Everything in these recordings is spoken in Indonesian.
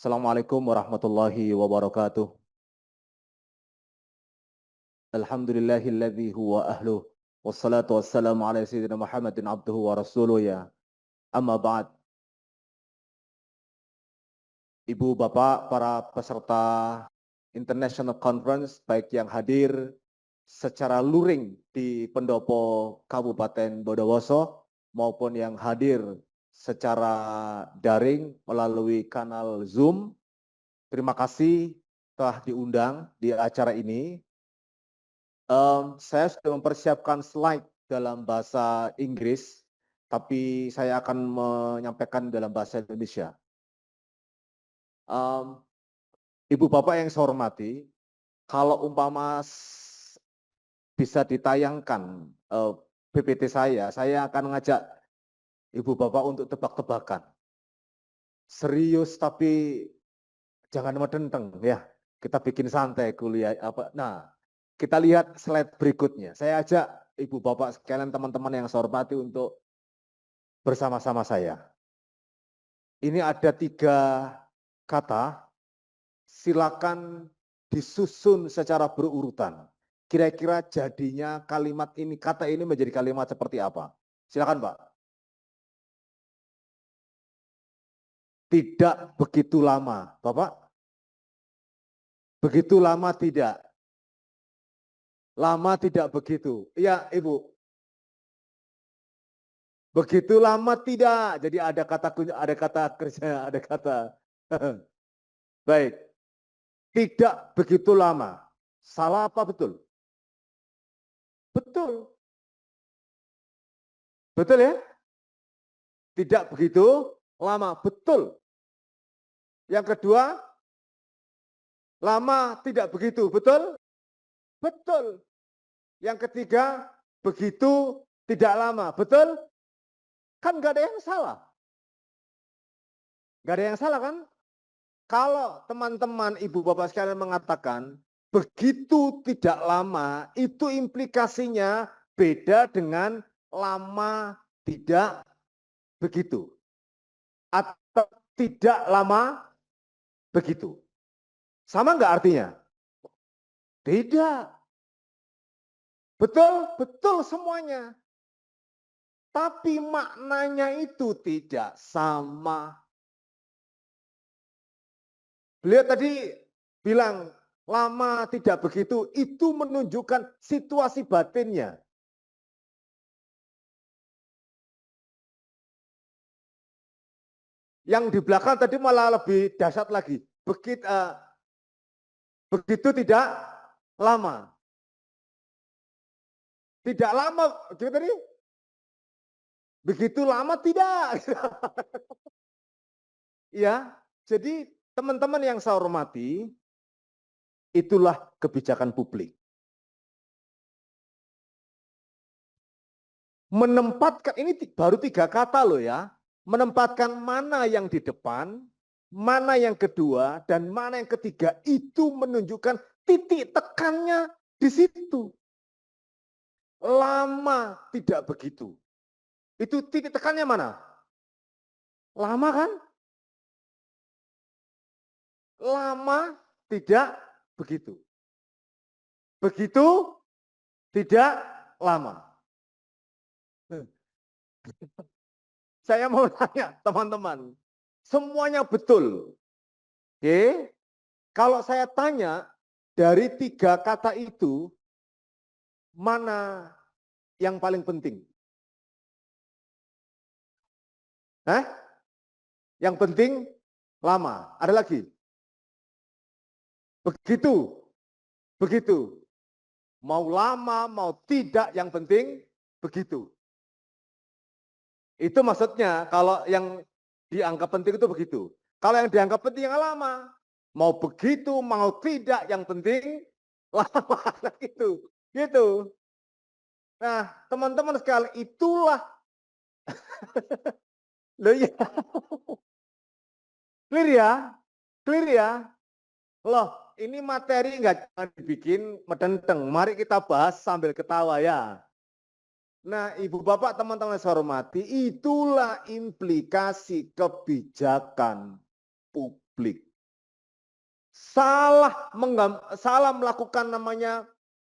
Assalamualaikum warahmatullahi wabarakatuh. Alhamdulillahilladzi huwa ahluh. Wassalatu wassalamu ala sayyidina Muhammadin abduhu wa rasuluh ya. Amma ba'd. Ibu, Bapak, para peserta International Conference, baik yang hadir secara luring di Pendopo Kabupaten Bondowoso maupun yang hadir secara daring melalui kanal Zoom. Terima kasih telah diundang di acara ini. Saya sudah mempersiapkan slide dalam bahasa Inggris, tapi saya akan menyampaikan dalam bahasa Indonesia. Ibu Bapak yang saya hormati, kalau umpama bisa ditayangkan PPT saya akan mengajak Ibu Bapak untuk tebak-tebakan. Serius tapi jangan medenteng ya. Kita bikin santai kuliah apa. Nah, kita lihat slide berikutnya. Saya ajak Ibu Bapak sekalian teman-teman yang saya hormati untuk bersama-sama saya. Ini ada 3 kata, silakan disusun secara berurutan. Kira-kira jadinya kalimat ini, kata ini menjadi kalimat seperti apa? Silakan Pak. Tidak begitu lama, Bapak. Begitu lama tidak. Lama tidak begitu. Iya, Ibu. Begitu lama tidak. Jadi ada kata kerja, ada kata. Baik. Tidak begitu lama. Salah apa betul? Betul. Betul ya? Tidak begitu lama. Betul. Yang kedua, lama tidak begitu. Betul? Betul. Yang ketiga, begitu tidak lama. Betul? Kan nggak ada yang salah. Nggak ada yang salah kan? Kalau teman-teman Ibu Bapak sekalian mengatakan begitu tidak lama, itu implikasinya beda dengan lama tidak begitu. Atau tidak lama begitu. Sama nggak artinya? Tidak. Betul, betul semuanya. Tapi maknanya itu tidak sama. Beliau tadi bilang lama tidak begitu, itu menunjukkan situasi batinnya. Yang di belakang tadi malah lebih dahsyat lagi. Begitu tidak lama. Tidak lama, gimana tadi? Begitu lama tidak. Ya, jadi teman-teman yang saya hormati, itulah kebijakan publik. Menempatkan, ini baru 3 kata loh ya, menempatkan mana yang di depan, mana yang kedua, dan mana yang ketiga, itu menunjukkan titik tekannya di situ. Lama tidak begitu. Itu titik tekannya mana? Lama kan? Lama tidak begitu. Begitu tidak lama. Saya mau tanya teman-teman, semuanya betul. Oke, kalau saya tanya dari 3 kata itu, mana yang paling penting? Yang penting lama. Ada lagi? Begitu, begitu. Mau lama, mau tidak, yang penting begitu. Itu maksudnya kalau yang dianggap penting itu begitu. Kalau yang dianggap penting yang lama, mau begitu, mau tidak, yang penting lama. Gitu. Gitu. Nah, teman-teman sekalian, itulah loh ya. Clear ya? Clear ya? Loh, ini materi nggak jangan dibikin medenteng. Mari kita bahas sambil ketawa ya. Nah, Ibu Bapak, teman-teman yang saya hormati, itulah implikasi kebijakan publik. salah melakukan namanya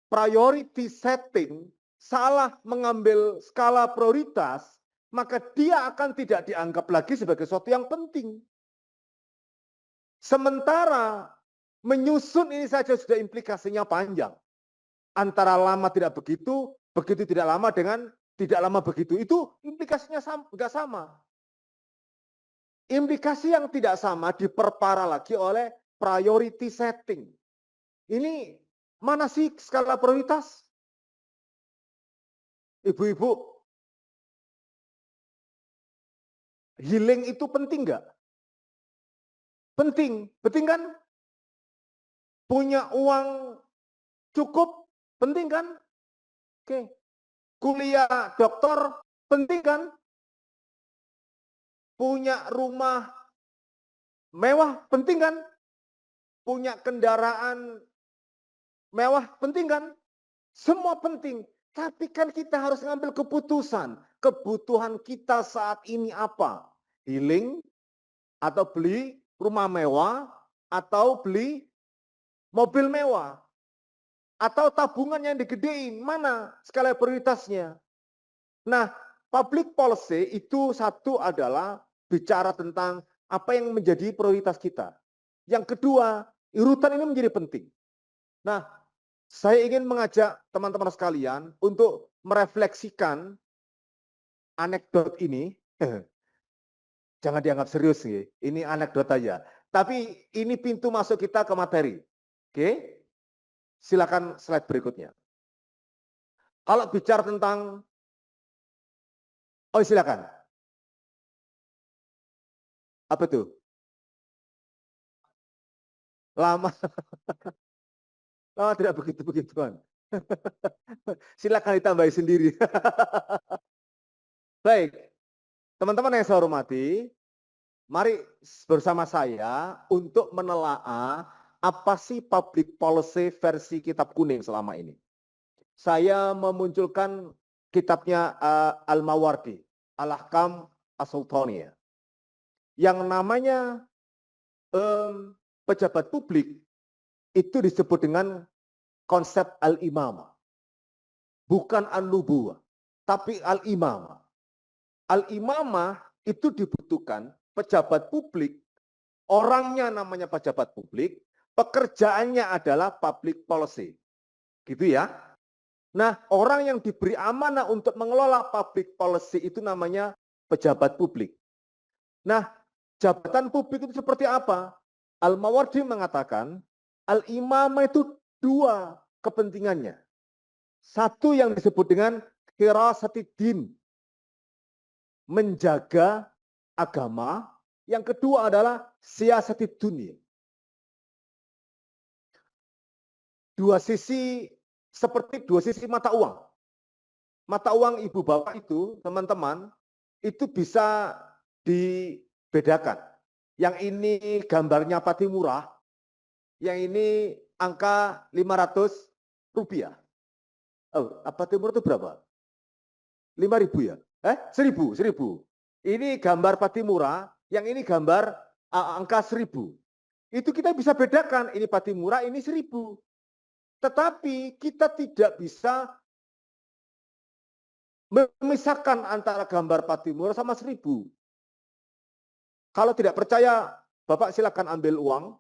priority setting, salah mengambil skala prioritas, maka dia akan tidak dianggap lagi sebagai sesuatu yang penting. Sementara menyusun ini saja sudah implikasinya panjang. Antara lama tidak begitu, begitu tidak lama dengan tidak lama begitu. Itu implikasinya nggak sama. Implikasi yang tidak sama diperparah lagi oleh priority setting. Ini mana sih skala prioritas? Ibu-ibu, healing itu penting nggak? Penting, penting kan? Punya uang cukup, penting kan? Oke. Kuliah dokter, penting kan? Punya rumah mewah, penting kan? Punya kendaraan mewah, penting kan? Semua penting. Tapi kan kita harus ngambil keputusan. Kebutuhan kita saat ini apa? Healing, atau beli rumah mewah, atau beli mobil mewah, atau tabungan yang digedein, mana skala prioritasnya? Nah, public policy itu satu adalah bicara tentang apa yang menjadi prioritas kita. Yang kedua, urutan ini menjadi penting. Nah, saya ingin mengajak teman-teman sekalian untuk merefleksikan anekdot ini. Jangan dianggap serius nih, ini anekdot aja. Tapi ini pintu masuk kita ke materi. Oke? Silakan slide berikutnya. Kalau bicara tentang, oh silakan. Apa itu? Lama, lama tidak begitu-begituan. Silakan ditambahi sendiri. Baik, teman-teman yang saya hormati, mari bersama saya untuk menelaah apa sih public policy versi kitab kuning selama ini. Saya memunculkan kitabnya Al-Mawardi, Al-Ahkam As-Sultaniyah. Yang namanya pejabat publik itu disebut dengan konsep al-imamah. Bukan an-nubuwah, tapi al-imamah. Al-imamah itu dibutuhkan pejabat publik, orangnya namanya pejabat publik, pekerjaannya adalah public policy. Gitu ya. Nah, orang yang diberi amanah untuk mengelola public policy itu namanya pejabat publik. Nah, jabatan publik itu seperti apa? Al-Mawardi mengatakan, al-imamah itu dua kepentingannya. Satu yang disebut dengan hirasatid-din, menjaga agama. Yang kedua adalah siyasatid dunia. Dua sisi, seperti dua sisi mata uang. Mata uang ibu bapak itu, teman-teman, itu bisa dibedakan. Yang ini gambarnya Patimura, yang ini angka 500 rupiah. Oh, Patimura itu berapa? 5.000 ya? 1.000. Ini gambar Patimura, yang ini gambar angka 1.000. Itu kita bisa bedakan, ini Patimura, ini 1.000. Tetapi kita tidak bisa memisahkan antara gambar Patimura sama 1.000. Kalau tidak percaya, Bapak silakan ambil uang,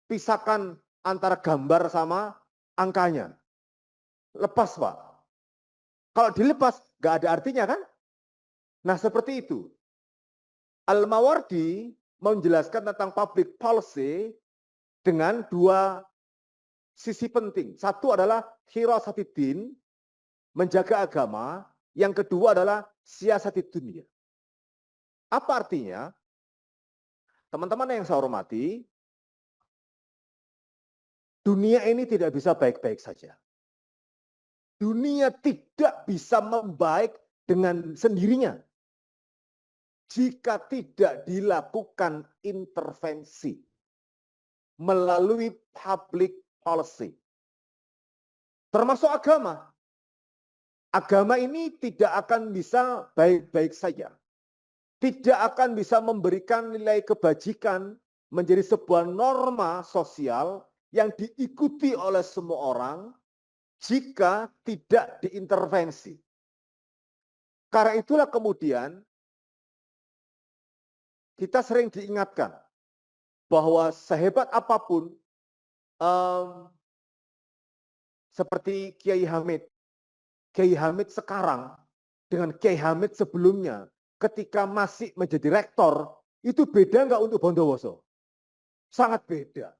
pisahkan antara gambar sama angkanya. Lepas, Pak. Kalau dilepas, nggak ada artinya kan? Nah, seperti itu. Al-Mawardi menjelaskan tentang public policy dengan dua sisi penting. Satu adalah hirasatid-din, menjaga agama. Yang kedua adalah siyasatid dunia. Apa artinya? Teman-teman yang saya hormati, dunia ini tidak bisa baik-baik saja. Dunia tidak bisa membaik dengan sendirinya jika tidak dilakukan intervensi melalui public policy. Termasuk agama. Agama ini tidak akan bisa baik-baik saja. Tidak akan bisa memberikan nilai kebajikan menjadi sebuah norma sosial yang diikuti oleh semua orang jika tidak diintervensi. Karena itulah kemudian kita sering diingatkan bahwa sehebat apapun seperti Kiai Hamid sekarang dengan Kiai Hamid sebelumnya ketika masih menjadi rektor, itu beda nggak untuk Bondowoso? Sangat beda.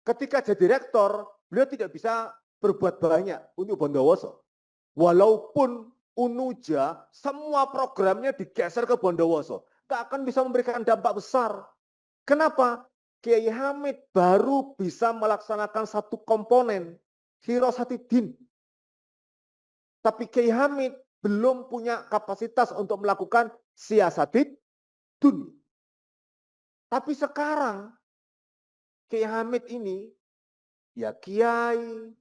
Ketika jadi rektor, beliau tidak bisa berbuat banyak untuk Bondowoso. Walaupun Unuja semua programnya digeser ke Bondowoso, tak akan bisa memberikan dampak besar. Kenapa? Kiai Hamid baru bisa melaksanakan satu komponen, Hirosatidin. Tapi Kiai Hamid belum punya kapasitas untuk melakukan siasatidun. Tapi sekarang Kiai Hamid ini ya kiai,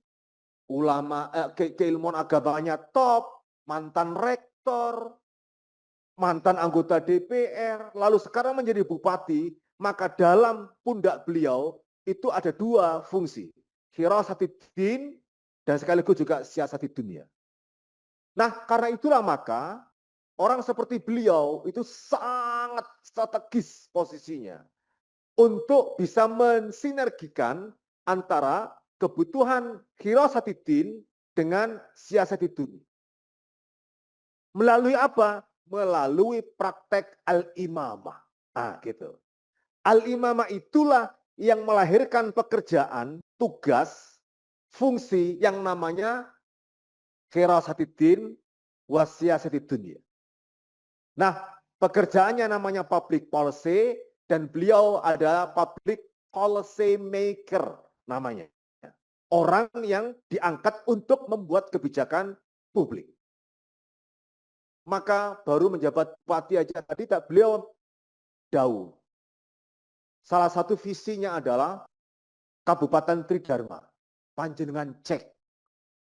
ulama, keilmuan agamanya top, mantan rektor, mantan anggota DPR, lalu sekarang menjadi bupati, maka dalam pundak beliau itu ada dua fungsi, hirasatidin dan sekaligus juga siasati dunia. Nah, karena itulah maka orang seperti beliau itu sangat strategis posisinya untuk bisa mensinergikan antara kebutuhan hirasatidin dengan siasatidun. Melalui apa? Melalui praktek al-imamah. Nah, gitu. Al-imamah itulah yang melahirkan pekerjaan, tugas, fungsi yang namanya hirasatidin wasiyasatidun. Nah, pekerjaannya namanya public policy dan beliau adalah public policy maker namanya. Orang yang diangkat untuk membuat kebijakan publik. Maka baru menjabat bupati aja tadi beliau jauh. Salah satu visinya adalah Kabupaten Tridharma. Panjenengan cek,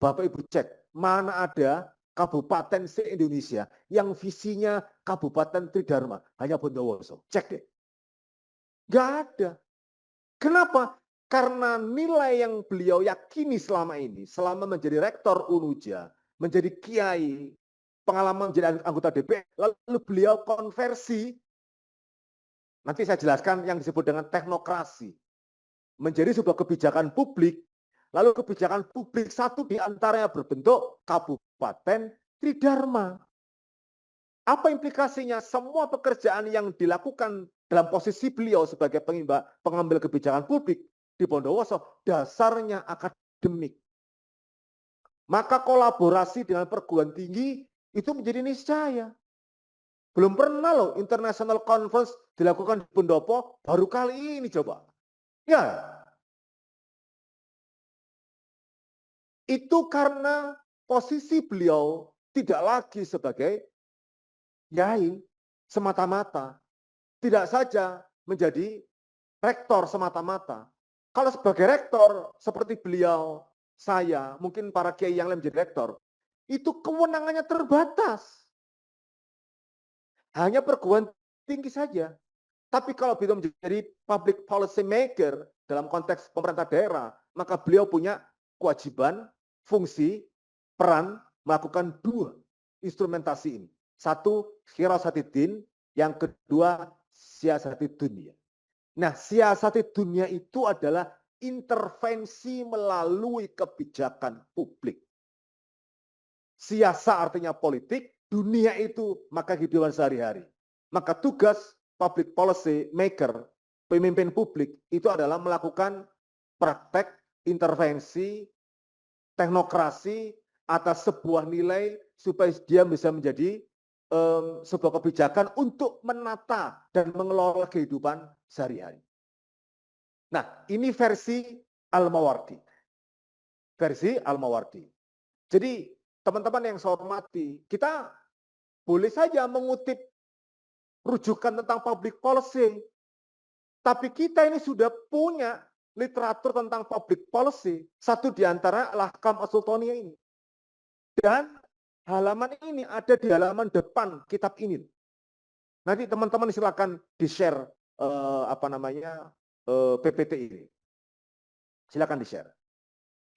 Bapak Ibu cek, mana ada kabupaten se-Indonesia yang visinya Kabupaten Tridharma, hanya Bondowoso. Cek deh. Nggak ada. Kenapa? Karena nilai yang beliau yakini selama ini, selama menjadi rektor Unuja, menjadi kiai, pengalaman menjadi anggota DPR, lalu beliau konversi, nanti saya jelaskan yang disebut dengan teknokrasi, menjadi sebuah kebijakan publik, lalu kebijakan publik satu diantaranya berbentuk Kabupaten Tridharma. Apa implikasinya? Semua pekerjaan yang dilakukan dalam posisi beliau sebagai pengambil kebijakan publik di Bondowoso, dasarnya akademik. Maka kolaborasi dengan perguruan tinggi itu menjadi niscaya. Belum pernah loh international conference dilakukan di Pendopo, baru kali ini coba. Ya, itu karena posisi beliau tidak lagi sebagai yai semata-mata. Tidak saja menjadi rektor semata-mata. Kalau sebagai rektor, seperti beliau, saya, mungkin para kiai yang lain menjadi rektor, itu kewenangannya terbatas. Hanya perguruan tinggi saja. Tapi kalau beliau menjadi public policy maker dalam konteks pemerintah daerah, maka beliau punya kewajiban, fungsi, peran melakukan dua instrumentasi ini. Satu, hirasatidin, yang kedua, siasatidun. Nah, siasati dunia itu adalah intervensi melalui kebijakan publik. Siasa artinya politik, dunia itu maka kehidupan sehari-hari. Maka tugas public policy maker, pemimpin publik, itu adalah melakukan praktek intervensi teknokrasi atas sebuah nilai supaya dia bisa menjadi sebuah kebijakan untuk menata dan mengelola kehidupan sehari-hari. Nah, ini versi Al-Mawardi. Versi Al-Mawardi. Jadi, teman-teman yang saya hormati, kita boleh saja mengutip rujukan tentang public policy. Tapi kita ini sudah punya literatur tentang public policy. Satu di antara Al-Ahkam As-Sultaniyah ini. Dan halaman ini ada di halaman depan kitab ini. Nanti teman-teman silakan di-share PPT ini. Silakan di-share.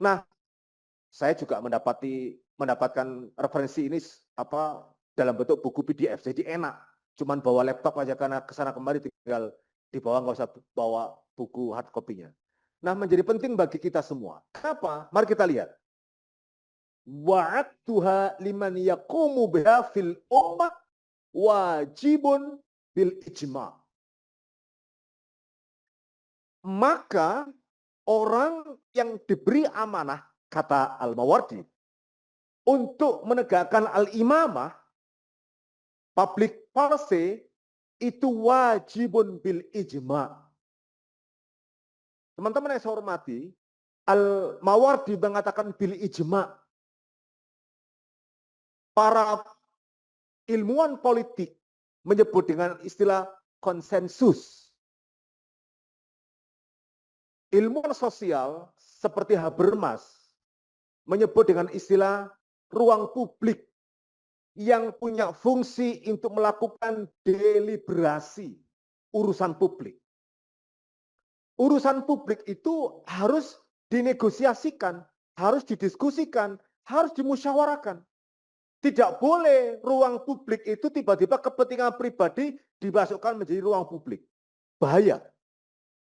Nah, saya juga mendapatkan referensi ini dalam bentuk buku PDF. Jadi enak. Cuman bawa laptop aja karena kesana kemari tinggal dibawa, nggak usah bawa buku hard copy-nya. Nah, menjadi penting bagi kita semua. Kenapa? Mari kita lihat. Wa'adtuha liman yaqumu biha fil ummah wajibun bil ijma'. Maka orang yang diberi amanah, kata Al-Mawardi, untuk menegakkan al-imamah, public policy, itu wajibun bil ijma'. Teman-teman yang saya hormati, Al-Mawardi mengatakan bil ijma'. Para ilmuwan politik menyebut dengan istilah konsensus. Ilmuwan sosial seperti Habermas menyebut dengan istilah ruang publik yang punya fungsi untuk melakukan deliberasi urusan publik. Urusan publik itu harus dinegosiasikan, harus didiskusikan, harus dimusyawarakan. Tidak boleh ruang publik itu tiba-tiba kepentingan pribadi dimasukkan menjadi ruang publik. Bahaya.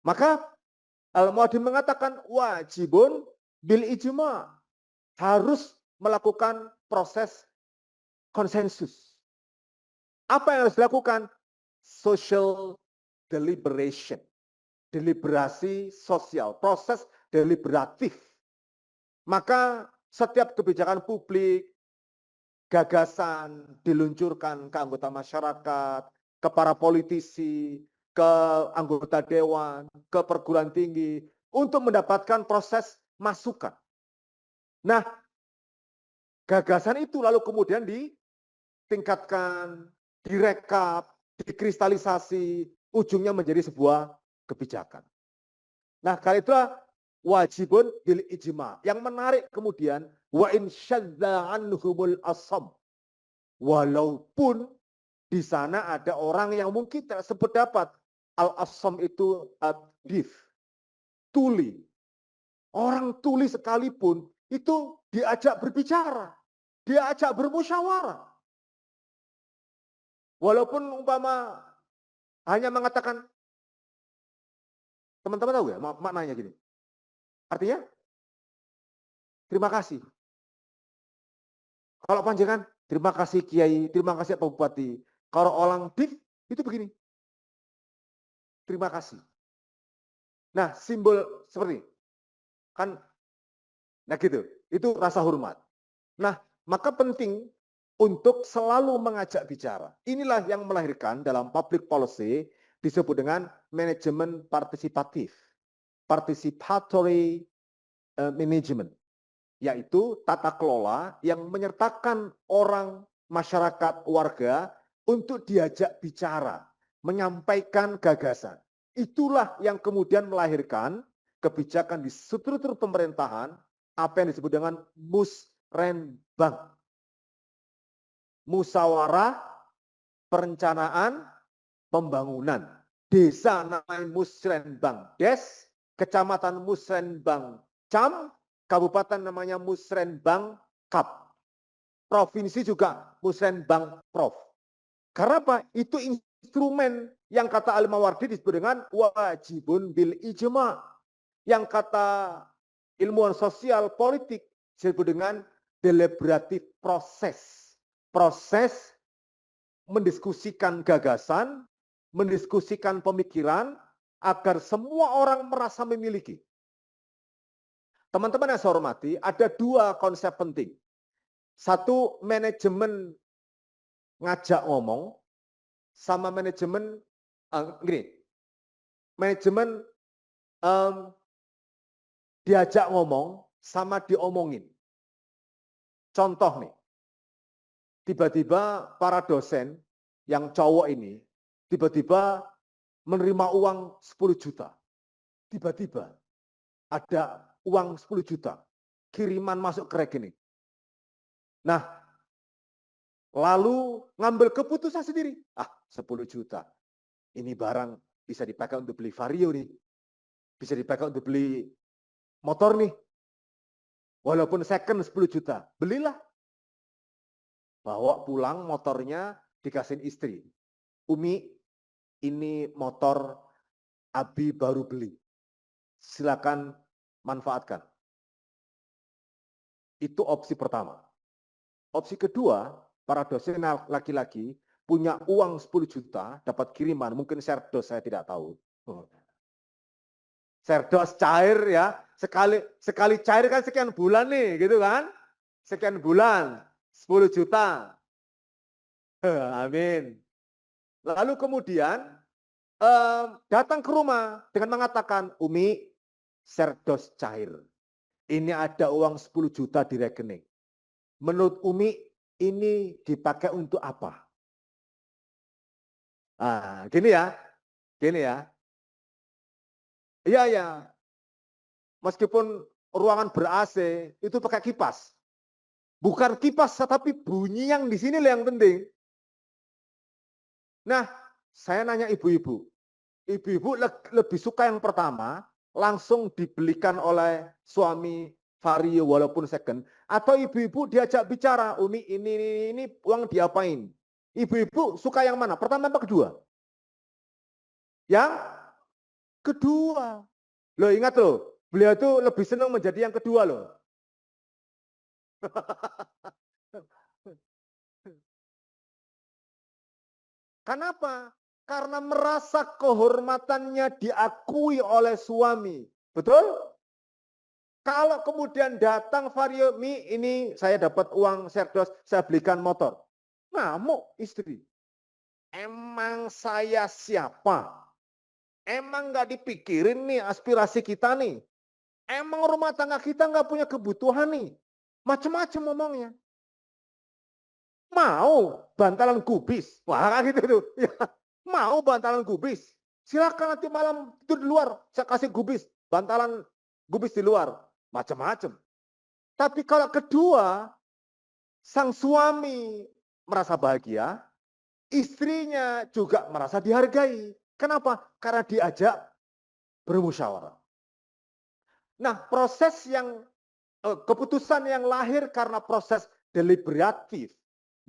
Maka Al-Mawardi mengatakan wajibun bil ijma'. Harus melakukan proses konsensus. Apa yang harus dilakukan? Social deliberation. Deliberasi sosial, proses deliberatif. Maka setiap kebijakan publik, gagasan diluncurkan ke anggota masyarakat, ke para politisi, ke anggota dewan, ke perguruan tinggi, untuk mendapatkan proses masukan. Nah, gagasan itu lalu kemudian ditingkatkan, direkap, dikristalisasi, ujungnya menjadi sebuah kebijakan. Nah, kali itulah wajibun bil ijma'. Yang menarik kemudian, wa in syadza anhumul asam. Walaupun di sana ada orang yang mungkin tidak sependapat. Al-asam itu adif, tuli. Orang tuli sekalipun itu diajak berbicara, diajak bermusyawarah. Walaupun umpama hanya mengatakan, teman-teman tahu ya maknanya gini. Artinya, terima kasih. Kalau panjangan, terima kasih Kiai, terima kasih Pak Bupati. Kalau orang dif, itu begini. Terima kasih. Nah, simbol seperti kan, nah gitu. Itu rasa hormat. Nah, maka penting untuk selalu mengajak bicara. Inilah yang melahirkan dalam public policy disebut dengan manajemen partisipatif. Participatory management. Yaitu tata kelola yang menyertakan orang, masyarakat, warga untuk diajak bicara, menyampaikan gagasan. Itulah yang kemudian melahirkan kebijakan di struktur pemerintahan, apa yang disebut dengan musrenbang. Musyawarah perencanaan pembangunan. Desa namanya musrenbang des, kecamatan musrenbang cam, kabupaten namanya musrenbang kap. Provinsi juga musrenbang prof. Karena apa? Itu instrumen yang kata Al-Mawardi disebut dengan wajibun bil ijma'. Yang kata ilmuwan sosial politik disebut dengan deliberatif proses. Proses mendiskusikan gagasan, mendiskusikan pemikiran agar semua orang merasa memiliki. Teman-teman yang saya hormati, ada dua konsep penting. Satu, manajemen ngajak ngomong, sama manajemen manajemen diajak ngomong sama diomongin. Contoh nih, tiba-tiba para dosen yang cowok ini tiba-tiba menerima uang 10 juta. Tiba-tiba ada uang 10 juta kiriman masuk ke rekening. Nah, lalu ngambil keputusan sendiri. 10 juta. Ini barang bisa dipakai untuk beli Vario nih. Bisa dipakai untuk beli motor nih. Walaupun second 10 juta, belilah. Bawa pulang motornya, dikasihin istri. Umi, ini motor Abi baru beli. Silakan manfaatkan. Itu opsi pertama. Opsi kedua, para dosen laki-laki punya uang 10 juta, dapat kiriman, mungkin serdos saya tidak tahu. Serdos cair ya, sekali cair kan sekian bulan nih, gitu kan? Sekian bulan, 10 juta. Amin. Lalu kemudian datang ke rumah dengan mengatakan, Umi, serdos cair. Ini ada uang 10 juta di rekening. Menurut Umi, ini dipakai untuk apa? Ah, gini ya. Iya ya. Meskipun ruangan ber-AC itu pakai kipas. Bukan kipas, tapi bunyi yang di sini yang penting. Nah, saya nanya ibu-ibu. Ibu-ibu lebih suka yang pertama, langsung dibelikan oleh suami Vario walaupun second, atau ibu-ibu diajak bicara, Umi ini uang diapain? Ibu-ibu suka yang mana? Pertama apa kedua? Yang kedua. Loh ingat loh, beliau itu lebih senang menjadi yang kedua loh. Kenapa? Karena merasa kehormatannya diakui oleh suami. Betul? Kalau kemudian datang Vario, Mi, ini saya dapat uang serdos, saya belikan motor. Ngamuk istri. Emang saya siapa? Emang nggak dipikirin nih aspirasi kita nih? Emang rumah tangga kita nggak punya kebutuhan nih? Macam-macam ngomongnya. Mau bantalan kubis? Wah gitu tuh. Ya, mau bantalan kubis? Silakan nanti malam tidur di luar. Saya kasih kubis, bantalan kubis di luar. Macam-macam. Tapi kalau kedua, sang suami merasa bahagia, istrinya juga merasa dihargai. Kenapa? Karena diajak bermusyawarah. Nah, keputusan yang lahir karena proses deliberatif,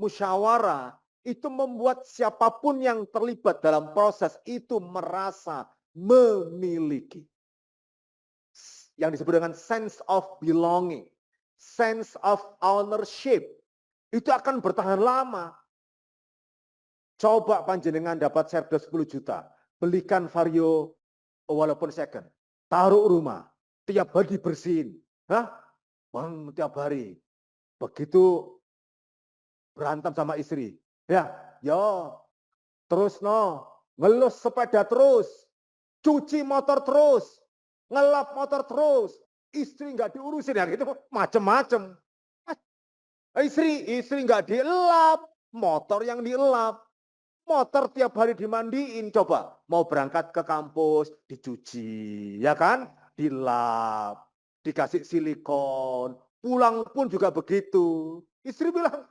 musyawarah, itu membuat siapapun yang terlibat dalam proses itu merasa memiliki. Yang disebut dengan sense of belonging, sense of ownership. Itu akan bertahan lama. Coba panjenengan dapat serdos 10 juta, belikan Vario walaupun second, taruh rumah, tiap hari dibersihin. Hah? Bang, tiap hari. Begitu berantem sama istri. Ya, yo, terus no, ngelus sepeda terus, cuci motor terus, ngelap motor terus, istri nggak diurusin ya gitu, macem-macem. Istri nggak dielap, motor yang dielap. Motor tiap hari dimandiin, coba mau berangkat ke kampus dicuci, ya kan? Dilap, dikasih silikon, pulang pun juga begitu. Istri bilang,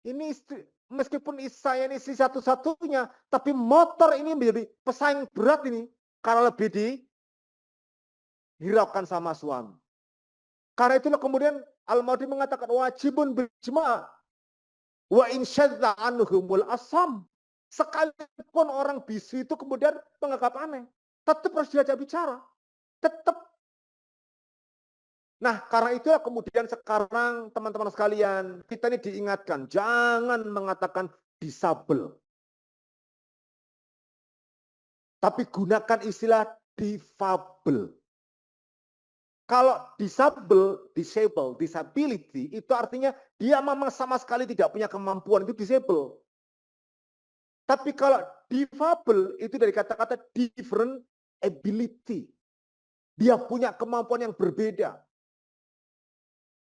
ini istri, meskipun saya ini istri satu-satunya, tapi motor ini menjadi pesaing berat ini karena lebih dihiraukan sama suami. Karena itulah kemudian Al-Maudi mengatakan wajibun bijma' wa in syadza anhumul asam. Sekalipun orang bisu itu kemudian menganggap aneh, tetap harus diajak bicara. Tetap. Nah, karena itulah kemudian sekarang teman-teman sekalian, kita ini diingatkan, jangan mengatakan disabel. Tapi gunakan istilah difabel. Kalau disability, itu artinya dia memang sama sekali tidak punya kemampuan, itu disable. Tapi kalau difabel, itu dari kata-kata different ability. Dia punya kemampuan yang berbeda.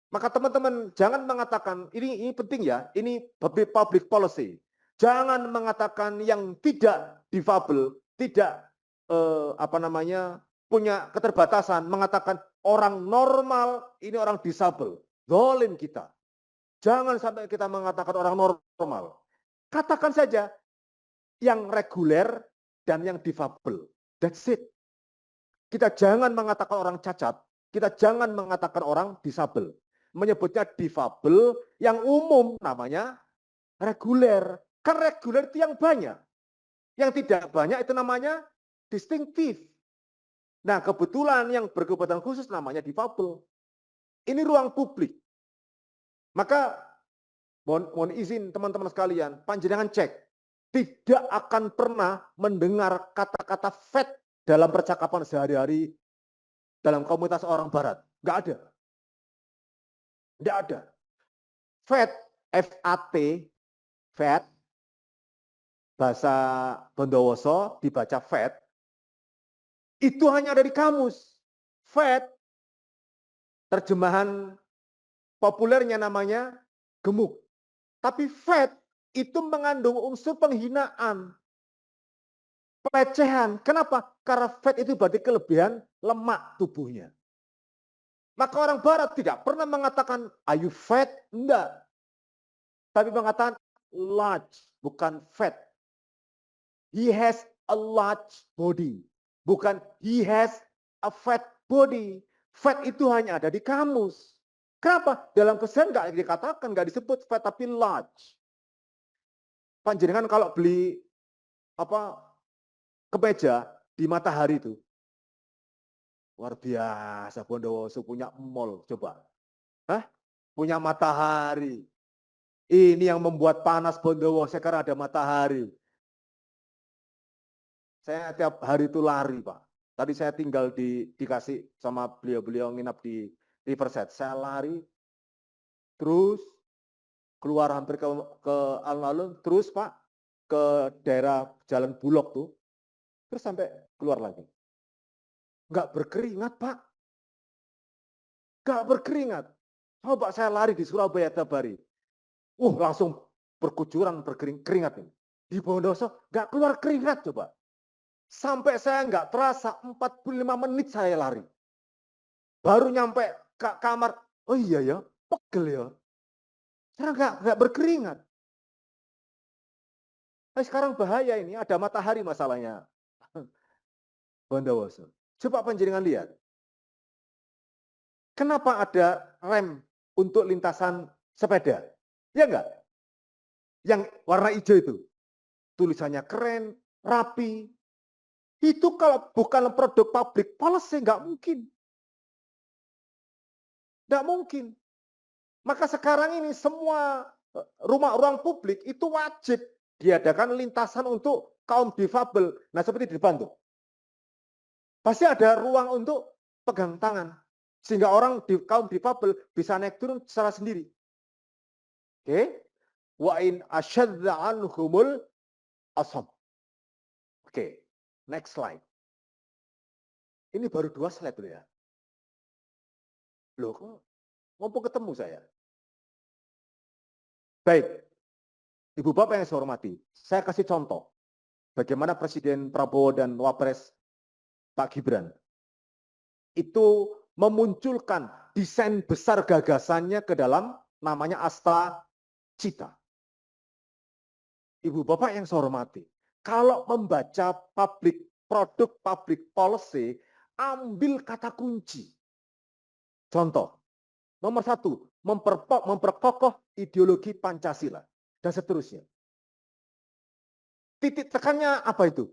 Maka teman-teman jangan mengatakan, ini penting ya, ini public policy. Jangan mengatakan yang tidak difabel, tidak punya keterbatasan, mengatakan orang normal, ini orang disabel. Zalim kita. Jangan sampai kita mengatakan orang normal. Katakan saja yang reguler, dan yang difabel. That's it. Kita jangan mengatakan orang cacat, kita jangan mengatakan orang disabel. Menyebutnya difabel, yang umum namanya reguler. Kan reguler itu yang banyak. Yang tidak banyak itu namanya distinktif. Nah, kebetulan yang berkebutuhan khusus namanya difabel. Ini ruang publik. Maka mohon izin teman-teman sekalian, panjenengan cek. Tidak akan pernah mendengar kata-kata fat dalam percakapan sehari-hari dalam komunitas orang barat. Nggak ada. Nggak ada. Fat, F-A-T, fat, bahasa Bondowoso dibaca fat, itu hanya ada di kamus. Fat, terjemahan populernya namanya gemuk. Tapi fat itu mengandung unsur penghinaan, pelecehan. Kenapa? Karena fat itu berarti kelebihan lemak tubuhnya. Maka orang barat tidak pernah mengatakan, are you fat? Enggak. Tapi mengatakan large, bukan fat. He has a large body. Bukan he has a fat body. Fat itu hanya ada di kamus. Kenapa? Dalam keseharian nggak dikatakan, nggak disebut fat, tapi large. Panjenengan kalau beli kemeja di Matahari itu, luar biasa Bondowoso punya mall, coba. Hah? Punya Matahari. Ini yang membuat panas Bondowoso karena ada matahari. Saya tiap hari itu lari, Pak. Tadi saya tinggal dikasih sama beliau-beliau nginap di Riverside. Saya lari, terus keluar hampir ke alun-alun, terus Pak ke daerah Jalan Bulog tuh, terus sampai keluar lagi. Nggak berkeringat, Pak. Nggak berkeringat. Coba saya lari di Surabaya tiap hari. Langsung berkucuran berkeringat ini. Di Bondowoso nggak keluar keringat coba. Sampai saya nggak terasa 45 menit saya lari. Baru nyampe ke kamar, oh iya ya, pegel ya. Saya nggak berkeringat. Nah, sekarang bahaya ini, ada matahari masalahnya. Bondowoso. Coba panjenengan lihat. Kenapa ada rem untuk lintasan sepeda? Ya enggak? Yang warna hijau itu. Tulisannya keren, rapi. Itu kalau bukan produk public policy, nggak mungkin. Nggak mungkin. Maka sekarang ini semua ruang publik itu wajib diadakan lintasan untuk kaum difabel. Nah, seperti di Bandung. Pasti ada ruang untuk pegang tangan. Sehingga orang kaum difabel bisa naik turun secara sendiri. Oke? Wa in asyadda anhumul asam. Oke. Next slide. Ini baru 2 slide loh ya. Loh, kok mumpung ketemu saya. Baik. Ibu Bapak yang saya hormati, saya kasih contoh. Bagaimana Presiden Prabowo dan Wapres Pak Gibran itu memunculkan desain besar gagasannya ke dalam namanya Asta Cita. Ibu Bapak yang saya hormati, kalau membaca produk public policy, ambil kata kunci. Contoh, nomor 1, memperkokoh ideologi Pancasila, dan seterusnya. Titik tekannya apa itu?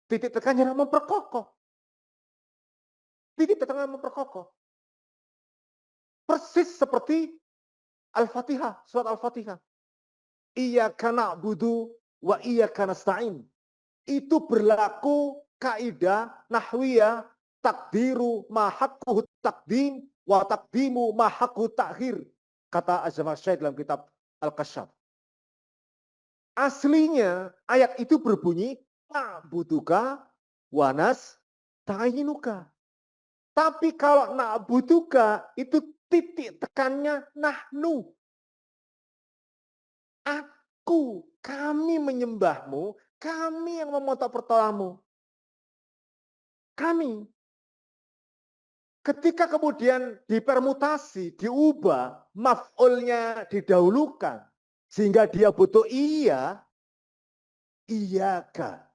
Titik tekannya memperkokoh. Titik tekannya memperkokoh. Persis seperti Al-Fatihah, surat Al-Fatihah. Iyyaka na'budu wa iyyaka nasta'in. Itu berlaku kaidah nahwiyah takdiru ma haqquhu taqdim wa taqdimu ma haqquhu ta'khir. Kata Az-Zamakhsyari dalam kitab Al-Kasyaf. Aslinya ayat itu berbunyi na'buduka wa nasta'inuka. Tapi kalau na'buduka itu titik tekannya nahnu. Aku, kami menyembahmu, kami yang memotok pertolonganmu. Kami. Ketika kemudian dipermutasi, diubah, maf'ulnya didahulukan, sehingga dia butuh iya, iyaka,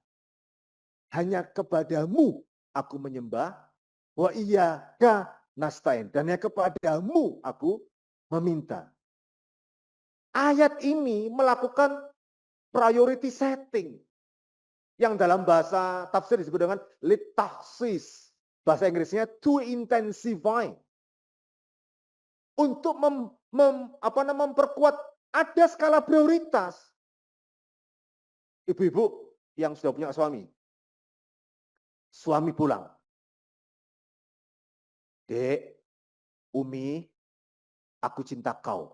hanya kepadamu aku menyembah, wa iyaka nasta'in, dan hanya kepadamu aku meminta. Ayat ini melakukan priority setting yang dalam bahasa tafsir disebut dengan litahsis. Bahasa Inggrisnya to intensify. Untuk memperkuat ada skala prioritas. Ibu-ibu yang sudah punya suami. Suami pulang. Dek, Umi, aku cinta kau.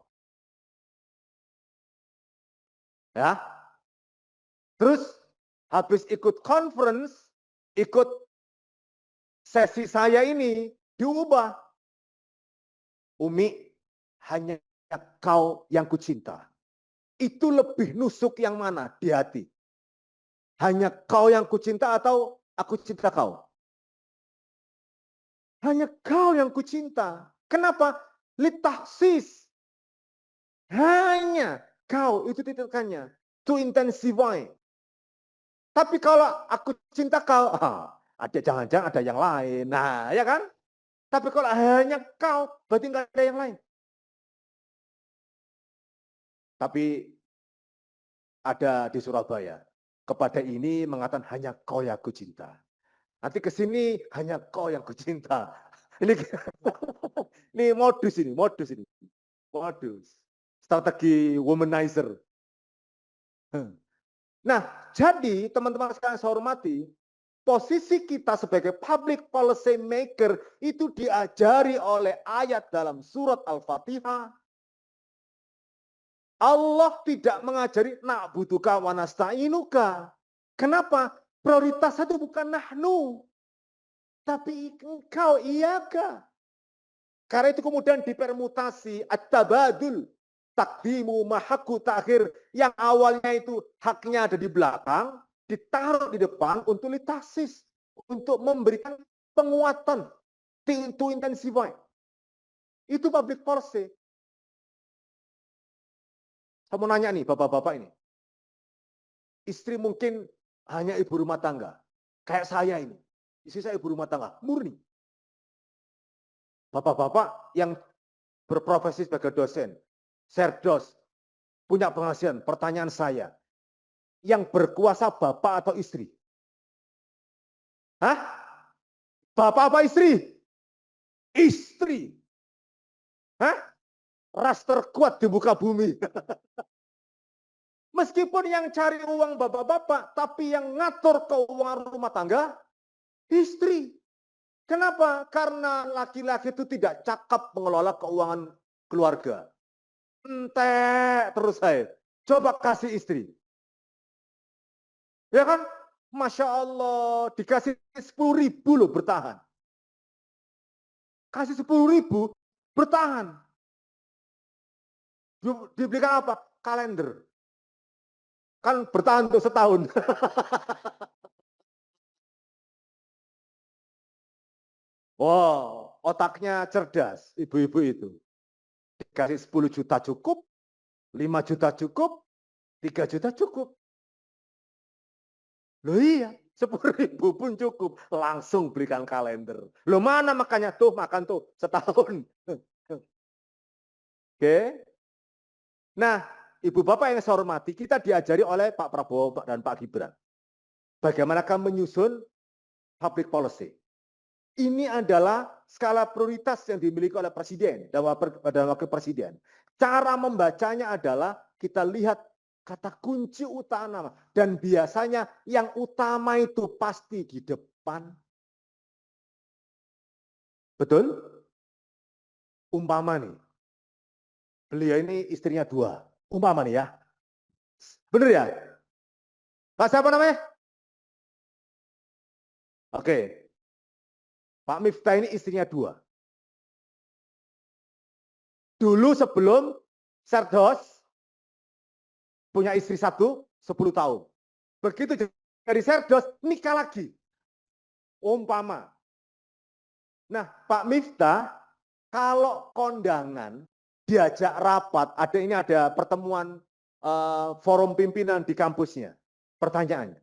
Ya. Terus habis ikut conference, ikut sesi saya ini diubah. Umi, hanya kau yang kucinta. Itu lebih nusuk yang mana di hati? Hanya kau yang kucinta atau aku cinta kau? Hanya kau yang kucinta. Kenapa? Litahsis. Hanya kau, itu titikannya. To intensify. Tapi kalau aku cinta kau, ada jangan-jangan ada yang lain. Nah, ya kan? Tapi kalau hanya kau, berarti nggak ada yang lain. Tapi ada di Surabaya. Kepada ini mengatakan hanya kau yang aku cinta. Nanti ke sini hanya kau yang kucinta. Ini modus ini. Modus. Strategi womanizer. Nah, jadi teman-teman sekalian saya hormati, posisi kita sebagai public policy maker itu diajari oleh ayat dalam surat Al-Fatihah. Allah tidak mengajari na'buduka wa nasta'inuka. Kenapa? Prioritas itu bukan nahnu, tapi engkau, iyaka. Karena itu kemudian dipermutasi at-tabadul, takdimu mahaku takhir, yang awalnya itu haknya ada di belakang, ditaruh di depan untuk litasis, untuk memberikan penguatan, to intensify. Itu public policy. Saya mau nanya nih, bapak-bapak ini. Istri mungkin hanya ibu rumah tangga. Kayak saya ini. Istri saya ibu rumah tangga, murni. Bapak-bapak yang berprofesi sebagai dosen, serdos, punya penghasilan. Pertanyaan saya, yang berkuasa bapak atau istri? Hah? Bapak apa istri? Istri. Hah? Ras terkuat di muka bumi. Meskipun yang cari uang bapak-bapak, tapi yang ngatur keuangan rumah tangga, istri. Kenapa? Karena laki-laki itu tidak cakap mengelola keuangan keluarga. Entek terus saya. Coba kasih istri. Ya kan? Masya Allah, dikasih 10.000 loh bertahan. Kasih 10.000 bertahan. Dibelikan apa? Kalender. Kan bertahan untuk setahun. Wow, otaknya cerdas ibu-ibu itu. Dikasih 10 juta cukup, 5 juta cukup, 3 juta cukup. Loh iya, 10.000 pun cukup. Langsung belikan kalender. Loh mana makanya? Tuh makan tuh setahun. Oke. Nah, ibu bapak yang saya hormati, kita diajari oleh Pak Prabowo dan Pak Gibran. Bagaimana menyusun public policy. Ini adalah skala prioritas yang dimiliki oleh presiden dan wakil presiden. Cara membacanya adalah kita lihat kata kunci utama, dan biasanya yang utama itu pasti di depan. Betul? Umpama nih, beliau ini istrinya 2. Umpama nih ya. Bener ya? Pak siapa namanya? Oke. Pak Miftah ini istrinya 2. Dulu sebelum Serdos punya istri 1, 10 tahun. Begitu jadi Serdos, nikah lagi. Umpama. Nah, Pak Miftah, kalau kondangan, diajak rapat, ada pertemuan forum pimpinan di kampusnya. Pertanyaannya,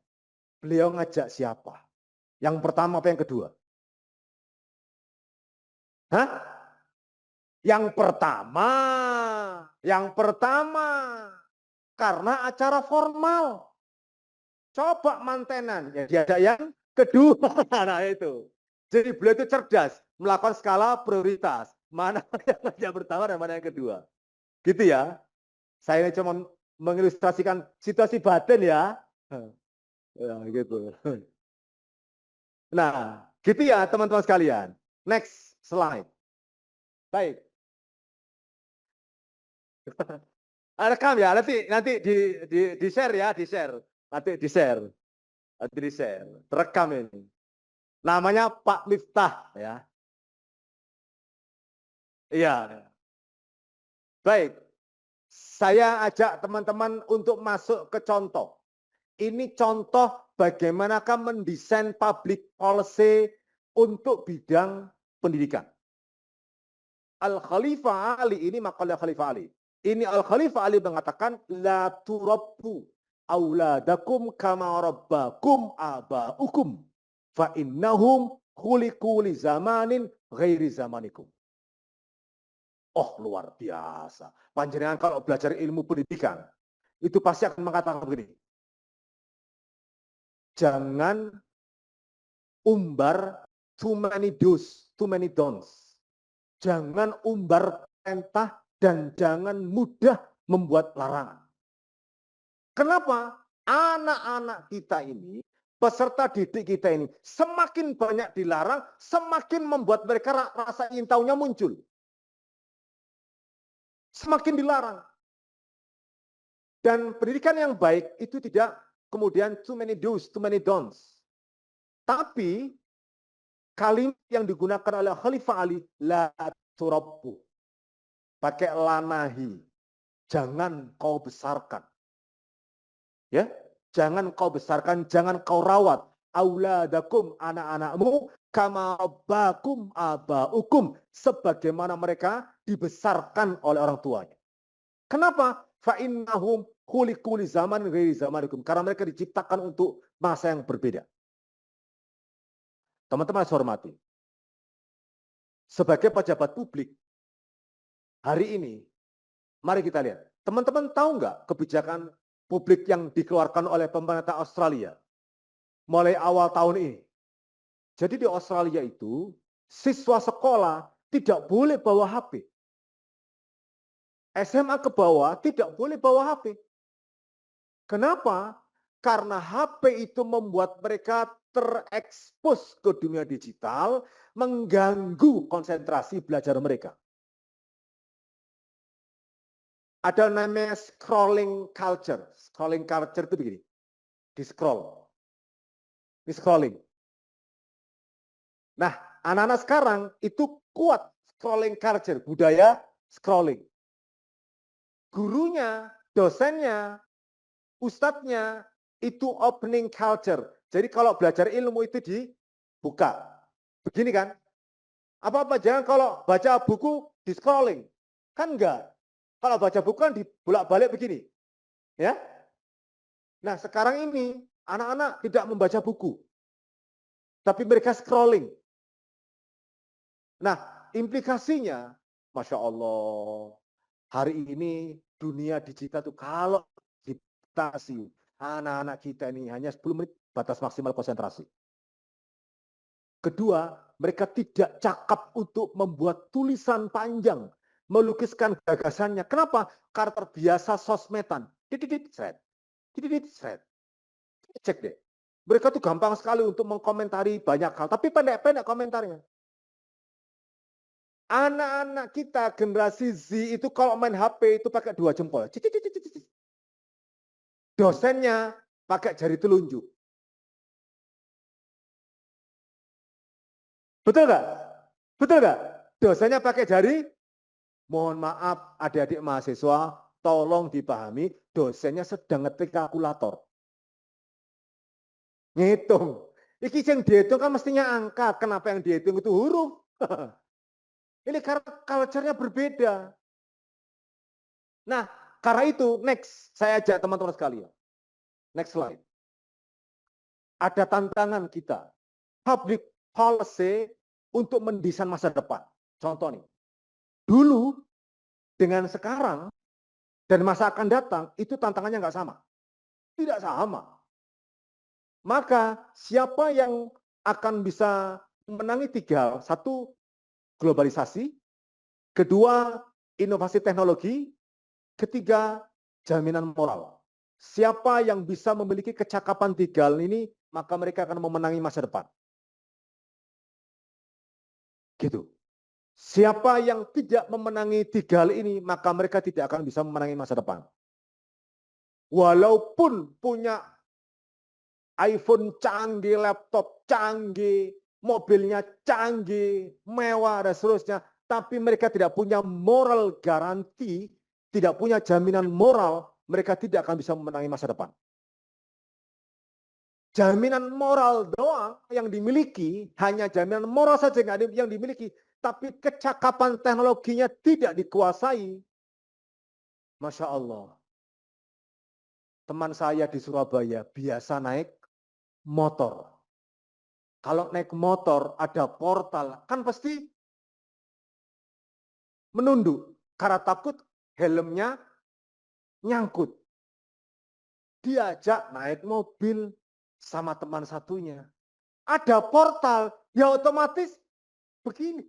beliau ngajak siapa? Yang pertama apa yang kedua? Hah? Yang pertama. Yang pertama. Karena acara formal. Coba mantenan. Ya diajak yang kedua. Nah itu. Jadi beliau itu cerdas. Melakukan skala prioritas. Mana yang pertama dan mana yang kedua. Gitu ya. Saya cuma mengilustrasikan situasi batin ya. Ya gitu. Nah, gitu ya teman-teman sekalian. Next slide. Baik. Rekam ya, nanti di share ya, di share. Nanti di share. Nanti di share. Rekam ini. Namanya Pak Miftah ya. Iya. Baik. Saya ajak teman-teman untuk masuk ke contoh. Ini contoh bagaimanakah mendesain public policy untuk bidang pendidikan. Al-Khalifah Ali ini makalah Khalifah Ali. Ini Al-Khalifah Ali mengatakan la turabbu auladakum kama rabbakum abaukum fa innahum khuliqu li zamanin ghairi zamanikum. Oh, luar biasa. Panjenengan kalau belajar ilmu pendidikan, itu pasti akan mengatakan begini. Jangan umbar too many do's, too many don'ts. Jangan umbar perintah dan jangan mudah membuat larangan. Kenapa? Anak-anak kita ini, peserta didik kita ini, semakin banyak dilarang, semakin membuat mereka rasa ingin tahunya muncul. Semakin dilarang. Dan pendidikan yang baik itu tidak kemudian too many do's, too many don'ts. Tapi kalimat yang digunakan oleh Khalifah Ali, la turabbu. Pakai lanahi. Jangan kau besarkan. Ya, jangan kau besarkan, jangan kau rawat auladakum, anak-anakmu, kama rabbakum abaukum, sebagaimana mereka dibesarkan oleh orang tuanya. Kenapa? Fa innahum khuliqu li zaman ghairi zamanikum, karena mereka diciptakan untuk masa yang berbeda. Teman-teman saya hormati. Sebagai pejabat publik hari ini, mari kita lihat. Teman-teman tahu nggak kebijakan publik yang dikeluarkan oleh pemerintah Australia mulai awal tahun ini? Jadi di Australia itu siswa sekolah tidak boleh bawa HP. SMA ke bawah tidak boleh bawa HP. Kenapa? Karena HP itu membuat mereka terekspos ke dunia digital, mengganggu konsentrasi belajar mereka. Ada namanya scrolling culture. Scrolling culture itu begini. Di scroll. Di scrolling. Nah, anak-anak sekarang itu kuat scrolling culture, budaya scrolling. Gurunya, dosennya, ustadznya itu opening culture. Jadi kalau belajar ilmu itu dibuka. Begini kan? Apa-apa jangan kalau baca buku di scrolling. Kan enggak. Kalau baca buku kan dibolak-balik begini. Ya. Nah, sekarang ini anak-anak tidak membaca buku. Tapi mereka scrolling. Nah, implikasinya, Masya Allah, hari ini dunia digital itu kalau dibatasi, anak-anak kita ini hanya 10 menit batas maksimal konsentrasi. Kedua, mereka tidak cakap untuk membuat tulisan panjang, melukiskan gagasannya. Kenapa? Karena terbiasa sosmedan. Cek deh. Mereka tuh gampang sekali untuk mengkomentari banyak hal, tapi pendek-pendek komentarnya. Anak-anak kita generasi Z itu kalau main HP itu pakai 2 jempol. Dosennya pakai jari telunjuk. Betul nggak? Betul nggak? Dosennya pakai jari. Mohon maaf adik-adik mahasiswa, tolong dipahami, dosennya sedang ngetik kalkulator. Ngitung. Iki yang dihitung kan mestinya angka. Kenapa yang dihitung itu huruf? Ini karena culture-nya berbeda. Nah, karena itu, next, saya ajak teman-teman sekalian. Next slide. ada tantangan kita. Public policy untuk mendesain masa depan. Contoh nih, dulu dengan sekarang dan masa akan datang, itu tantangannya nggak sama. Tidak sama. Maka siapa yang akan bisa menangi tiga hal? Satu, globalisasi. Kedua, inovasi teknologi. Ketiga, jaminan moral. Siapa yang bisa memiliki kecakapan tiga hal ini, maka mereka akan memenangi masa depan. Gitu. Siapa yang tidak memenangi tiga hal ini, maka mereka tidak akan bisa memenangi masa depan. Walaupun punya iPhone canggih, laptop canggih, mobilnya canggih, mewah, dan seterusnya, tapi mereka tidak punya moral garanti, tidak punya jaminan moral, mereka tidak akan bisa memenangi masa depan. Jaminan moral doang yang dimiliki, hanya jaminan moral saja yang dimiliki, tapi kecakapan teknologinya tidak dikuasai. Masya Allah. Teman saya di Surabaya biasa naik motor. Kalau naik motor ada portal, kan pasti menunduk karena takut helmnya nyangkut. Diajak naik mobil sama teman satunya. Ada portal, ya otomatis begini.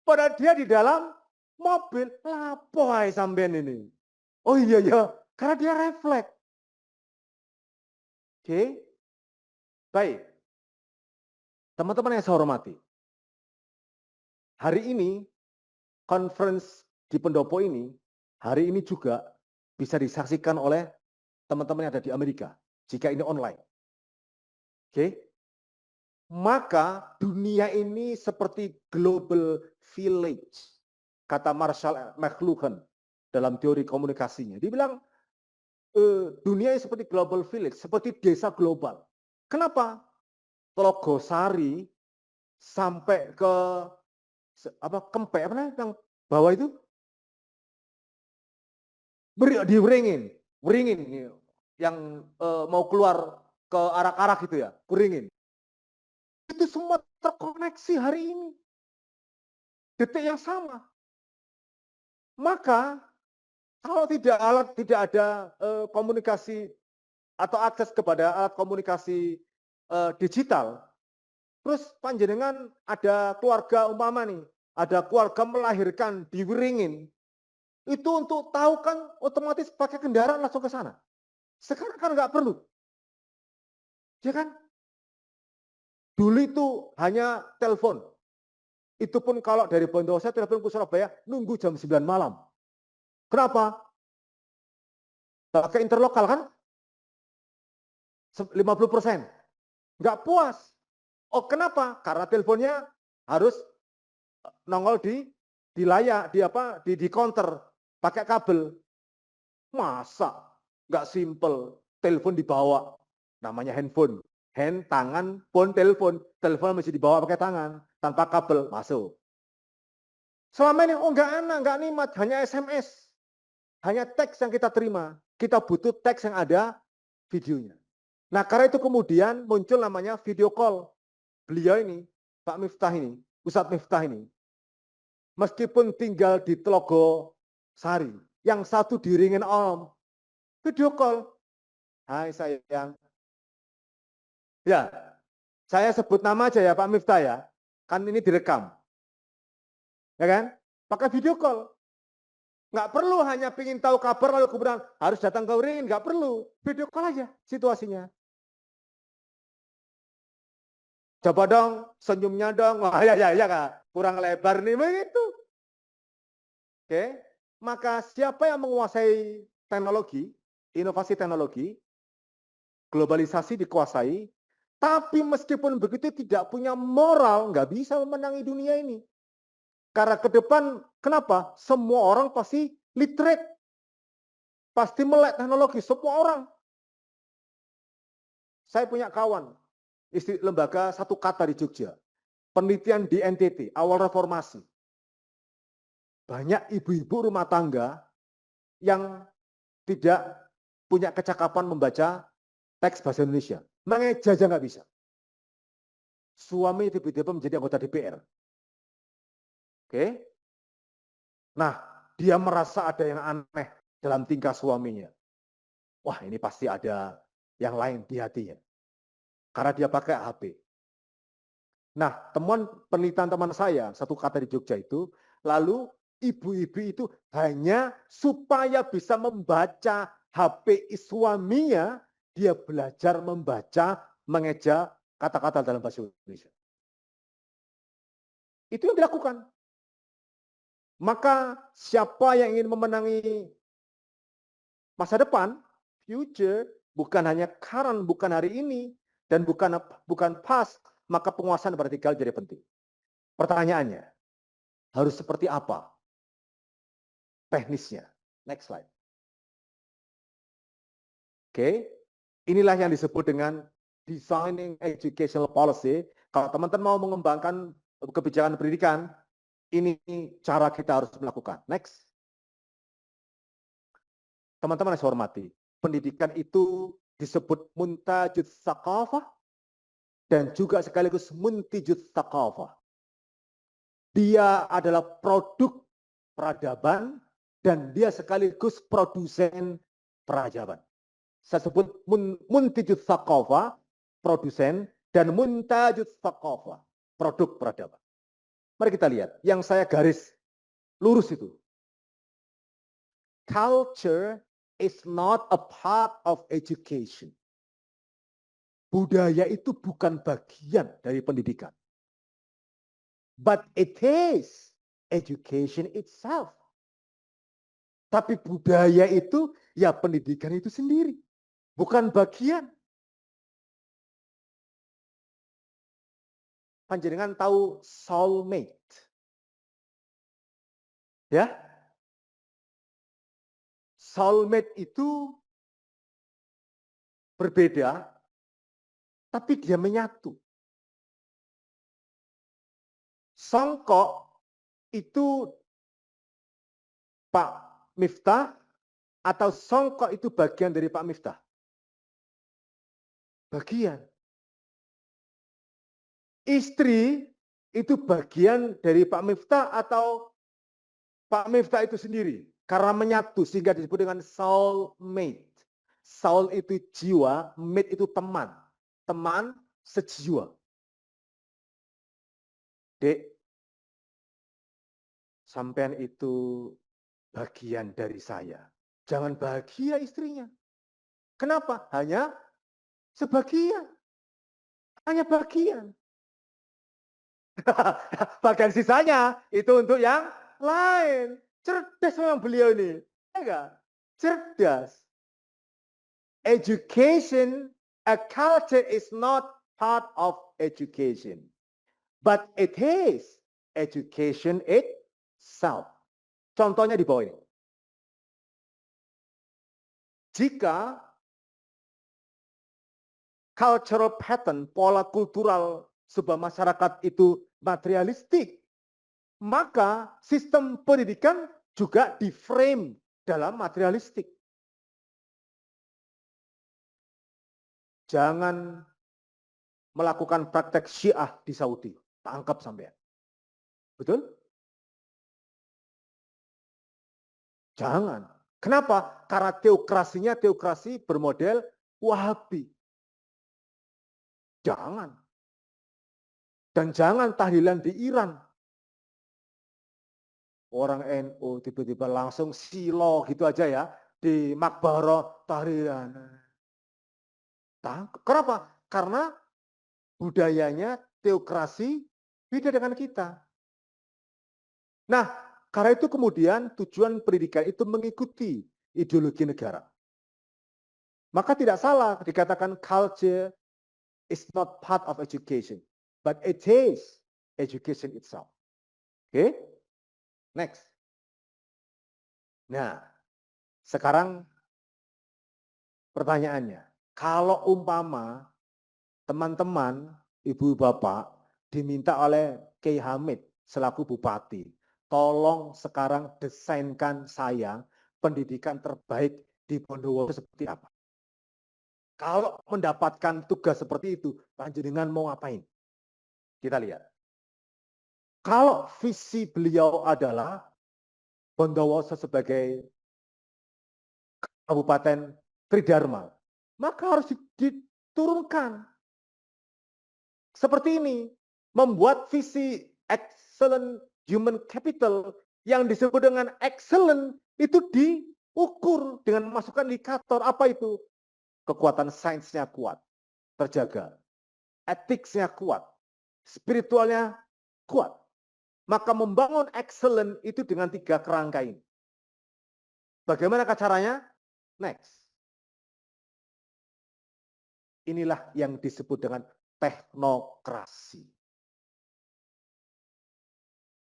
Padahal dia di dalam mobil, lapo ae sampean ini. Oh iya ya, karena dia refleks. Oke. Baik. Teman-teman yang saya hormati. Hari ini conference di pendopo ini, hari ini juga bisa disaksikan oleh teman-teman yang ada di Amerika, jika ini online. Oke? Maka dunia ini seperti global village, kata Marshall McLuhan dalam teori komunikasinya. Dia bilang, dunia ini seperti global village, seperti desa global. Kenapa? Telogosari sampai ke Kempek apa namanya yang bawah itu diweringin, yang mau keluar ke arah-arah gitu ya, Kuringin. Itu semua terkoneksi hari ini. Detik yang sama. Maka kalau tidak ada komunikasi atau akses kepada alat komunikasi digital, terus panjenengan ada keluarga umpama nih, ada keluarga melahirkan di Wiringin, itu untuk tahu kan otomatis pakai kendaraan langsung ke sana. Sekarang kan nggak perlu. Ya kan? Dulu itu hanya telepon. Itu pun kalau dari Bondowoso telepon ke Surabaya nunggu jam 9 malam. Kenapa? Pakai interlokal kan? 50%. Nggak puas. Oh kenapa? Karena teleponnya harus nongol di layar, di counter, pakai kabel. Masa? Nggak simple. Telepon dibawa. Namanya handphone. Tangan, phone, telepon. Telepon masih dibawa pakai tangan. Tanpa kabel, masuk. Selama ini, nggak nikmat. Hanya SMS. Hanya teks yang kita terima. Kita butuh teks yang ada videonya. Nah, karena itu kemudian muncul namanya video call. Beliau ini, Pak Miftah ini, Ustadz Miftah ini, meskipun tinggal di Telogo Sari, yang satu di Ringin Om, video call. Hai sayang. Ya, saya sebut nama aja ya Pak Miftah ya, kan ini direkam. Ya kan? Pakai video call. Nggak perlu hanya ingin tahu kabar lalu kemudian harus datang ke Ringin, nggak perlu. Video call aja situasinya. Coba dong, senyumnya dong. Wah, ya Kak. Kurang lebar nih begitu. Oke. Maka siapa yang menguasai teknologi, inovasi teknologi, globalisasi dikuasai, tapi meskipun begitu tidak punya moral, nggak bisa memenangi dunia ini. Karena ke depan, kenapa? Semua orang pasti literate. Pasti melek teknologi, semua orang. Saya punya kawan, istri lembaga satu kata di Jogja. Penelitian di NTT, awal reformasi. Banyak ibu-ibu rumah tangga yang tidak punya kecakapan membaca teks bahasa Indonesia. Mengeja aja nggak bisa. Suami tiba-tiba menjadi anggota DPR. Oke? Nah, dia merasa ada yang aneh dalam tingkah suaminya. Wah, ini pasti ada yang lain di hatinya. Karena dia pakai HP. Nah, temuan penelitian teman saya, satu kata di Jogja itu, lalu ibu-ibu itu hanya supaya bisa membaca HP suaminya, dia belajar membaca, mengeja kata-kata dalam bahasa Indonesia. Itu yang dilakukan. Maka siapa yang ingin memenangi masa depan, future, bukan hanya current, bukan hari ini, dan bukan past, maka penguasaan vertikal jadi penting. Pertanyaannya, harus seperti apa teknisnya? Next slide. Oke, inilah yang disebut dengan designing educational policy. Kalau teman-teman mau mengembangkan kebijakan pendidikan, ini cara kita harus melakukan. Next. Teman-teman yang saya hormati, pendidikan itu disebut muntajud tsaqafah dan juga sekaligus muntijud tsaqafah. Dia adalah produk peradaban dan dia sekaligus produsen peradaban. Saya sebut muntijud tsaqafah, produsen, dan muntajud tsaqafah, produk peradaban. Mari kita lihat, yang saya garis lurus itu. Culture is not a part of education. Budaya itu bukan bagian dari pendidikan. But it is education itself. Tapi budaya itu ya pendidikan itu sendiri. Bukan bagian. Panjenengan tahu soulmate? Ya? Soulmate itu berbeda, tapi dia menyatu. Songkok itu Pak Miftah atau songkok itu bagian dari Pak Miftah? Bagian. Istri itu bagian dari Pak Miftah atau Pak Miftah itu sendiri? Karena menyatu sehingga disebut dengan soulmate. Soul itu jiwa, mate itu teman. Teman sejiwa. Dek, sampean itu bagian dari saya. Jangan bahagia istrinya. Kenapa? Hanya sebagian. Hanya bagian. Bagian sisanya itu untuk yang lain. Cerdas memang beliau ini. Enggak? Cerdas. Education, a culture is not part of education. But it is education itself. Contohnya di bawah ini. Jika cultural pattern, pola kultural sebuah masyarakat itu materialistik, maka sistem pendidikan juga di-frame dalam materialistik. Jangan melakukan praktek Syiah di Saudi, tangkap sampean. Betul? Jangan. Kenapa? Karena teokrasinya teokrasi bermodel Wahabi. Jangan. Dan jangan tahlilan di Iran. Orang NU tiba-tiba langsung silo gitu aja ya. Di Makbaro tahlilan. Kenapa? Karena budayanya teokrasi beda dengan kita. Nah, karena itu kemudian tujuan pendidikan itu mengikuti ideologi negara. Maka tidak salah dikatakan culture is not part of education, but it is education itself. Oke? Next. Nah, sekarang pertanyaannya, kalau umpama teman-teman, ibu bapak diminta oleh Kiai Hamid selaku bupati, tolong sekarang desainkan saya pendidikan terbaik di Bondowoso seperti apa? Kalau mendapatkan tugas seperti itu, panjenengan mau ngapain? Kita lihat. Kalau visi beliau adalah Bondowoso sebagai Kabupaten Tridharma, maka harus diturunkan. Seperti ini, membuat visi excellent human capital yang disebut dengan excellent itu diukur dengan memasukkan indikator. Apa itu? Kekuatan sainsnya kuat, terjaga. Etiknya kuat, spiritualnya kuat. Maka membangun excellent itu dengan 3 kerangka ini. Bagaimana caranya? Next. Inilah yang disebut dengan teknokrasi.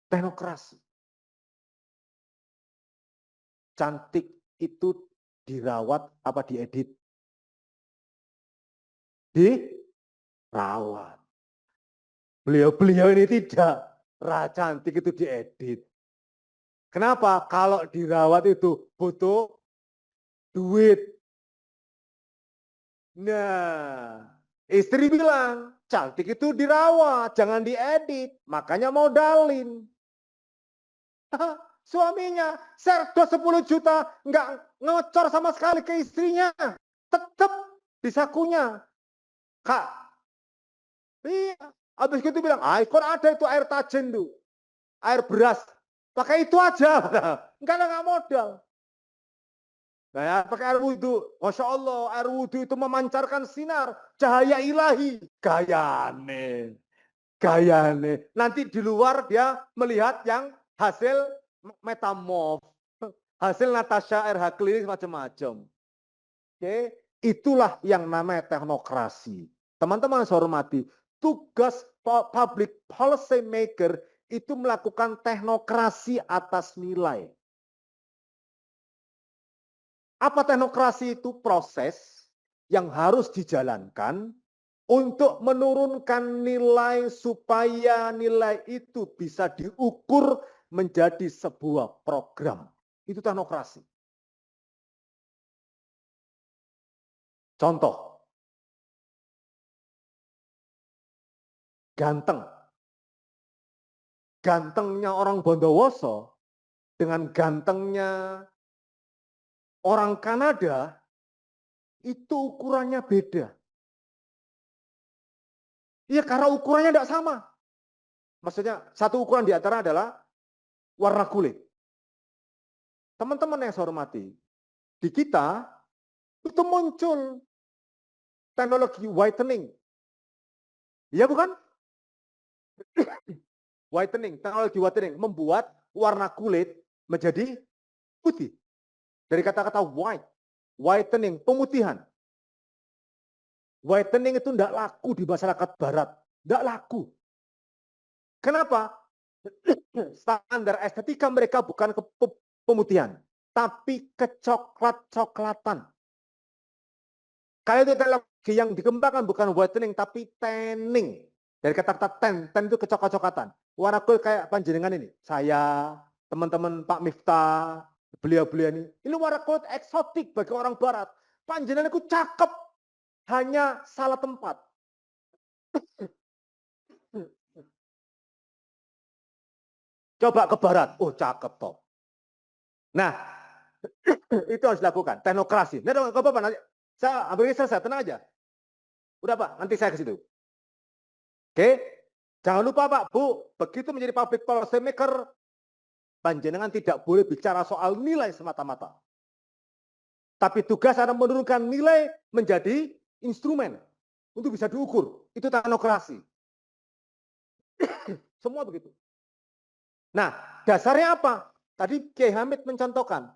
Teknokrasi. Cantik itu dirawat apa diedit? Dirawat. Beliau-beliau ini tidak. Cantik itu diedit. Kenapa? Kalau dirawat itu butuh duit. Nah, istri bilang, cantik itu dirawat, jangan diedit. Makanya modalin. Suaminya, serdo 10 juta, nggak ngecor sama sekali ke istrinya. Tetap di sakunya. Kak, iya. Habis itu bilang, kon ada itu air tajen tuh. Air beras. Pakai itu aja. Enggak ada nggak modal. Nah, ya, pakai air wudhu. Masya Allah, air wudhu itu memancarkan sinar. Cahaya ilahi. Gayane. Gayane. Nanti di luar dia melihat yang hasil metamorf. Hasil Natasha RH klinik macam-macam. Oke, itulah yang namanya teknokrasi. Teman-teman saya hormati, tugas public policy maker itu melakukan teknokrasi atas nilai. Apa teknokrasi itu? Proses yang harus dijalankan untuk menurunkan nilai supaya nilai itu bisa diukur menjadi sebuah program. Itu teknokrasi. Contoh, ganteng. Gantengnya orang Bondowoso dengan gantengnya orang Kanada itu ukurannya beda. Iya, karena ukurannya tidak sama. Maksudnya satu ukuran di antara adalah warna kulit. Teman-teman yang saya hormati, di kita itu muncul teknologi whitening. Iya bukan? Whitening, teknologi whitening membuat warna kulit menjadi putih. Dari kata-kata white, whitening, pemutihan. Whitening itu tidak laku di masyarakat barat. Tidak laku. Kenapa? Standar estetika mereka bukan pemutihan, tapi kecoklat-coklatan. Kali itu teknologi yang dikembangkan bukan whitening, tapi tanning. Dari kata-kata tan itu kecoklat-coklatan. Warna kulit kayak panjenengan ini. Saya, teman-teman Pak Miftah, beliau-beliau ini warna kulit eksotik bagi orang barat. Panjenengan itu cakep, hanya salah tempat. Coba ke barat, oh cakep toh. Nah, itu harus dilakukan, teknokrasi. Nah, nggak apa-apa, nanti saya ambil selesai, tenang aja. Udah Pak, nanti saya ke situ. Oke, jangan lupa Pak, Bu, begitu menjadi public policy maker, panjenengan tidak boleh bicara soal nilai semata-mata. Tapi tugas adalah menurunkan nilai menjadi instrumen untuk bisa diukur. Itu teknokrasi. Semua begitu. Nah, dasarnya apa? Tadi Kiai Hamid mencontohkan.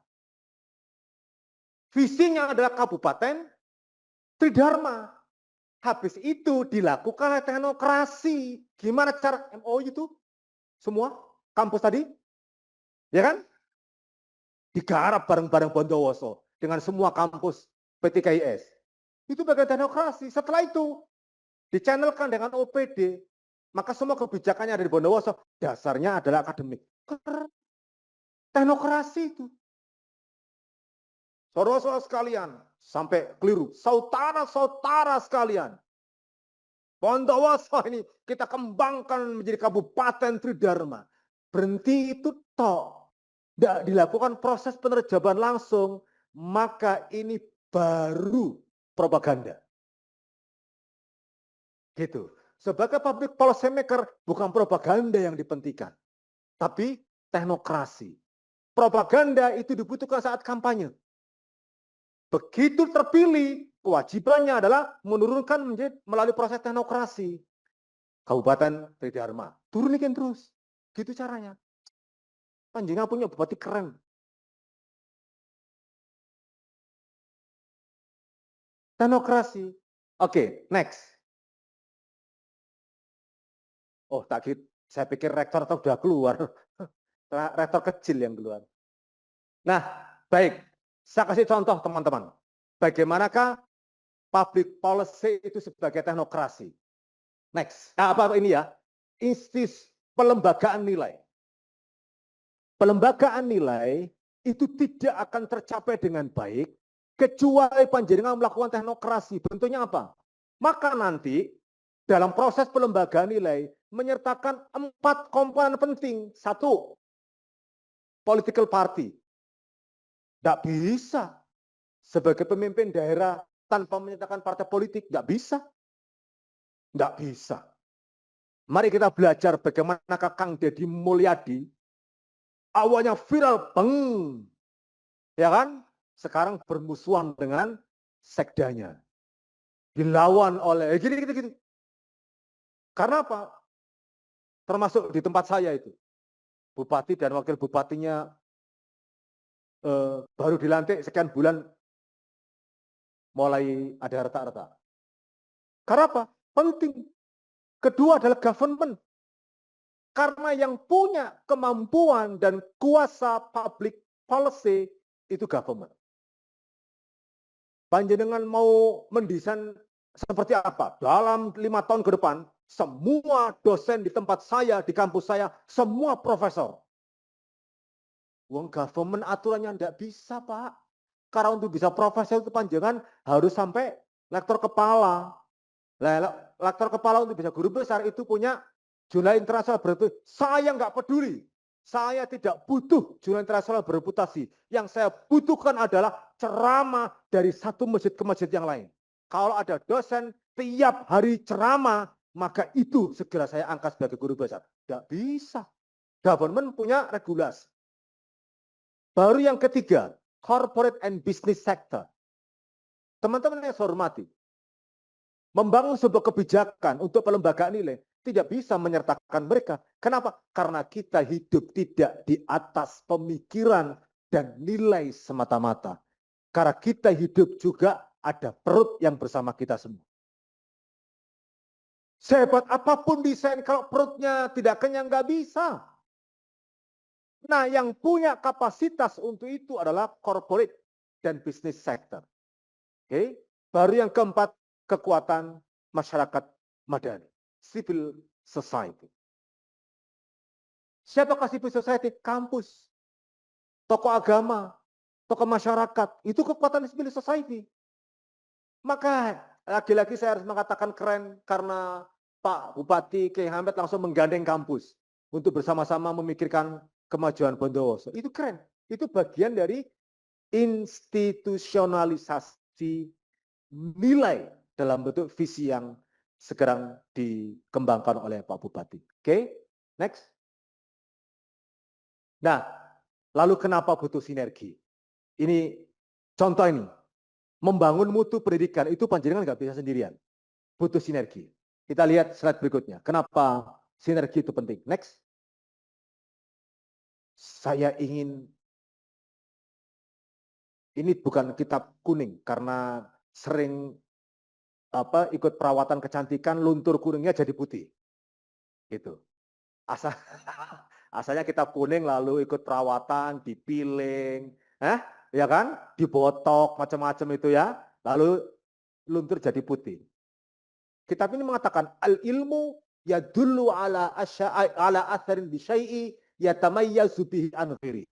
Visinya adalah Kabupaten Tridharma. Habis itu dilakukan teknokrasi. Gimana cara MOU itu? Semua kampus tadi? Ya kan? Digarap bareng-bareng Bondowoso dengan semua kampus PTKIS. Itu bagian teknokrasi. Setelah itu dichannelkan dengan OPD, maka semua kebijakannya dari Bondowoso dasarnya adalah akademik. Teknokrasi itu. Saudara-saudara sekalian, sampai keliru. Saudara-saudara sekalian, Bondowoso ini kita kembangkan menjadi Kabupaten Tridharma. Berhenti itu tok. Tidak dilakukan proses penerjaban langsung, maka ini baru propaganda. Gitu. Sebagai public policy maker, bukan propaganda yang dipentingkan, tapi teknokrasi. Propaganda itu dibutuhkan saat kampanye. Begitu terpilih, kewajibannya adalah menurunkan melalui proses teknokrasi. Kabupaten Tridharma, turunikin terus. Gitu caranya. Panjenengan punya bupati keren. Teknokrasi. Oke, next. Oh, saya pikir rektor sudah keluar. Rektor kecil yang keluar. Nah, baik. Saya kasih contoh teman-teman. Bagaimanakah public policy itu sebagai teknokrasi? Next. Apa ini ya? Institusi pelembagaan nilai. Pelembagaan nilai itu tidak akan tercapai dengan baik kecuali panjenengan melakukan teknokrasi. Bentuknya apa? Maka nanti dalam proses pelembagaan nilai menyertakan 4 komponen penting. 1, political party. Tidak bisa sebagai pemimpin daerah tanpa menyertakan partai politik. Tidak bisa. Tidak bisa. Mari kita belajar bagaimana Kang Deddy Mulyadi awalnya viral, beng. Ya kan? Sekarang bermusuhan dengan sekdanya. Dilawan oleh gitu. Karena apa? Termasuk di tempat saya itu. Bupati dan wakil bupatinya baru dilantik sekian bulan mulai ada retak-retak. Karena apa? Penting. Kedua adalah government. Karena yang punya kemampuan dan kuasa public policy itu government. Panjenengan mau mendesain seperti apa? Dalam 5 tahun ke depan, semua dosen di tempat saya, di kampus saya, semua profesor. Wong government aturannya tidak bisa, Pak. Karena untuk bisa profesor itu panjenengan harus sampai lektor kepala. Lektor kepala untuk bisa guru besar itu punya jurnal internasional berarti saya nggak peduli. Saya tidak butuh jurnal internasional bereputasi. Yang saya butuhkan adalah ceramah dari satu masjid ke masjid yang lain. Kalau ada dosen tiap hari ceramah, maka itu segera saya angkat sebagai guru besar. Tidak bisa. Government punya regulasi. Baru yang ketiga, corporate and business sector. Teman-teman yang saya hormati, membangun sebuah kebijakan untuk pelembagaan nilai tidak bisa menyertakan mereka. Kenapa? Karena kita hidup tidak di atas pemikiran dan nilai semata-mata. Karena kita hidup juga ada perut yang bersama kita semua. Sehebat apapun desain, kalau perutnya tidak kenyang, nggak bisa. Nah, yang punya kapasitas untuk itu adalah corporate dan business sector. Oke, baru yang keempat, kekuatan masyarakat madani, civil society. Siapakah civil society? Kampus, tokoh agama, tokoh masyarakat, itu kekuatan civil society. Maka lagi-lagi saya harus mengatakan keren karena Pak Bupati Kiai Hamid langsung menggandeng kampus untuk bersama-sama memikirkan kemajuan Bondowoso. Itu keren. Itu bagian dari institusionalisasi nilai dalam bentuk visi yang sekarang dikembangkan oleh Pak Bupati. Oke, next. Nah, lalu kenapa butuh sinergi? Ini contoh ini. Membangun mutu pendidikan itu panjenengan nggak bisa sendirian. Butuh sinergi. Kita lihat slide berikutnya. Kenapa sinergi itu penting? Next. Saya ingin, ini bukan kitab kuning karena sering ikut perawatan kecantikan, luntur kuningnya jadi putih. Gitu. Asalnya kitab kuning lalu ikut perawatan, dipiling, ya kan? Dibotok macam-macam itu ya. Lalu luntur jadi putih. Kitab ini mengatakan al-ilmu yadullu ala atharin bi syai'i yatamayyazu bihi an ghairi.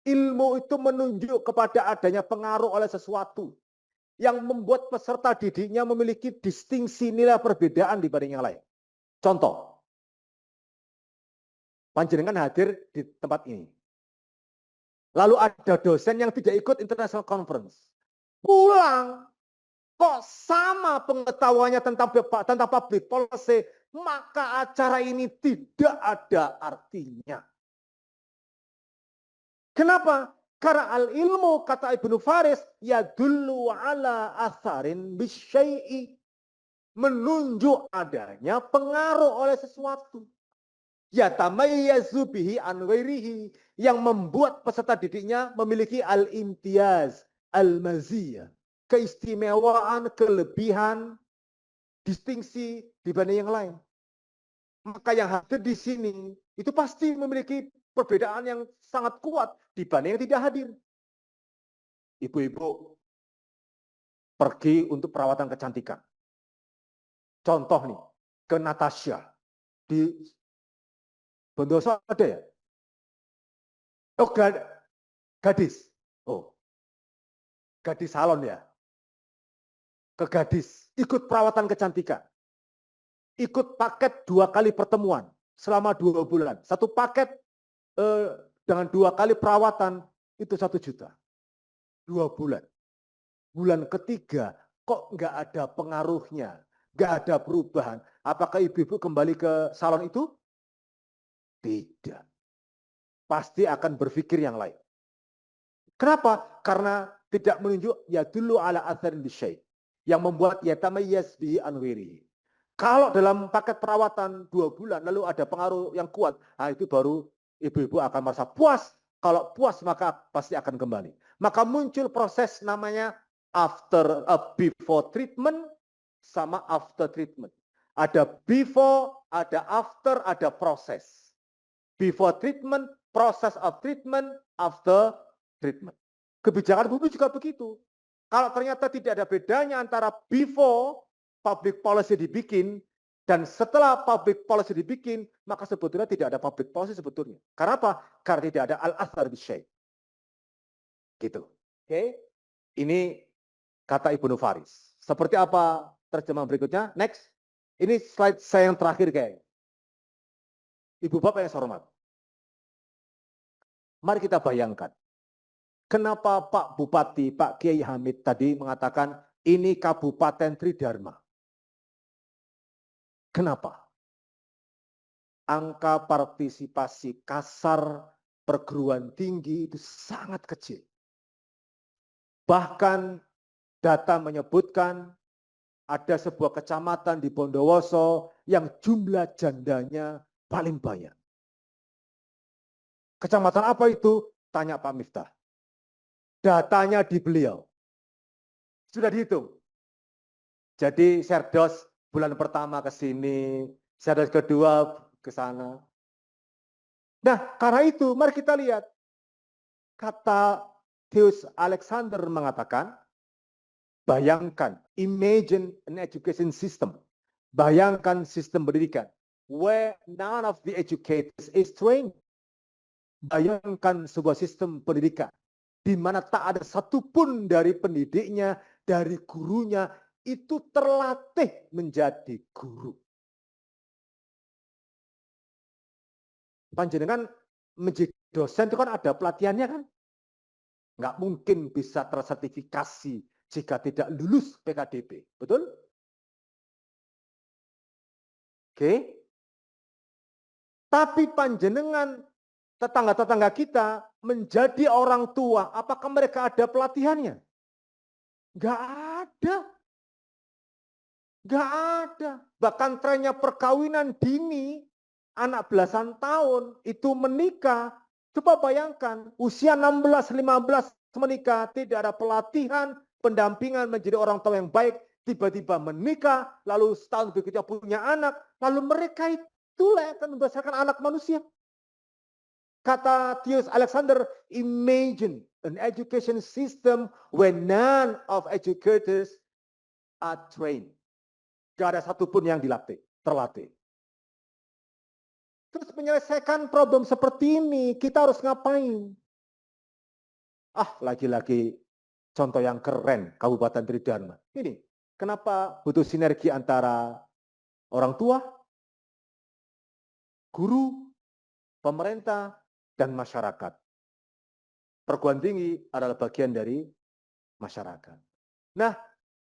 Ilmu itu menunjuk kepada adanya pengaruh oleh sesuatu. yang membuat peserta didiknya memiliki distingsi nilai perbedaan dibanding yang lain. Contoh, panjenengan hadir di tempat ini. Lalu ada dosen yang tidak ikut international conference. Pulang, kok sama pengetahuannya tentang public policy, maka acara ini tidak ada artinya. Kenapa? Karena al-ilmu, kata Ibnu Faris, yadullu ala atharin bisyai'i. Menunjuk adanya pengaruh oleh sesuatu. Yatamayyazu bihi an ghairihi, yang membuat peserta didiknya memiliki al-imtiyaz, al-maziyah, keistimewaan, kelebihan, distingsi dibanding yang lain. Maka yang hadir di sini itu pasti memiliki perbedaan yang sangat kuat dibanding yang tidak hadir. Ibu-ibu pergi untuk perawatan kecantikan. Contoh nih, ke Natasha di Bondoso ada ya? Oh, gadis. Oh, gadis salon ya. Ke gadis, ikut perawatan kecantikan. Ikut paket 2 kali pertemuan selama 2 bulan. Satu paket dengan 2 kali perawatan itu 1 juta. 2 bulan. Bulan ketiga kok nggak ada pengaruhnya, nggak ada perubahan. Apakah ibu-ibu kembali ke salon itu? Tidak. Pasti akan berpikir yang lain. Kenapa? Karena tidak menunjuk ya dulu ala atharin bisyai, yang membuat yatamayyaz bihi an ghairihi. Kalau dalam paket perawatan 2 bulan lalu ada pengaruh yang kuat, nah itu baru ibu-ibu akan merasa puas. Kalau puas maka pasti akan kembali. Maka muncul proses namanya before treatment sama after treatment. Ada before, ada after, ada proses. Before treatment, process of treatment, after treatment. Kebijakan publik juga begitu. Kalau ternyata tidak ada bedanya antara before public policy dibikin dan setelah public policy dibikin, maka sebetulnya tidak ada public policy sebetulnya. Karena apa? Karena tidak ada al-athar bisyai. Gitu. Oke. Ini kata Ibnu Faris. Seperti apa terjemahan berikutnya? Next. Ini slide saya yang terakhir kayak. Ibu bapak yang saya hormat. Mari kita bayangkan. Kenapa Pak Bupati, Pak Kiai Hamid tadi mengatakan ini Kabupaten Tridharma? Kenapa? Angka partisipasi kasar perguruan tinggi itu sangat kecil. Bahkan data menyebutkan ada sebuah kecamatan di Bondowoso yang jumlah jandanya paling banyak. Kecamatan apa itu? Tanya Pak Miftah. Datanya di beliau. Sudah dihitung. Jadi Serdos bulan pertama ke sini, Serdos kedua ke sana. Nah, karena itu mari kita lihat. Kata Theus Alexander mengatakan, bayangkan, imagine an education system. Bayangkan sistem pendidikan where none of the educators is trained. Bayangkan sebuah sistem pendidikan di mana tak ada satupun dari pendidiknya, dari gurunya, itu terlatih menjadi guru. Panjenengan menjadi dosen itu kan ada pelatihannya kan? Nggak mungkin bisa tersertifikasi jika tidak lulus PKDB. Betul? Oke. Tapi panjenengan tetangga-tetangga kita menjadi orang tua, apakah mereka ada pelatihannya? Nggak ada. Nggak ada. Bahkan trennya perkawinan dini, anak belasan tahun itu menikah. Coba bayangkan, usia 16-15 menikah, tidak ada pelatihan, pendampingan menjadi orang tua yang baik, tiba-tiba menikah, lalu setahun berikutnya punya anak, lalu mereka itu akan membesarkan anak manusia. Kata Theus Alexander, imagine an education system where none of educators are trained. Gak ada satupun yang terlatih. Terus menyelesaikan problem seperti ini, kita harus ngapain? Lagi-lagi contoh yang keren, Kabupaten Tridharma. Ini, kenapa butuh sinergi antara orang tua, guru, pemerintah, dan masyarakat. Perguruan tinggi adalah bagian dari masyarakat. Nah,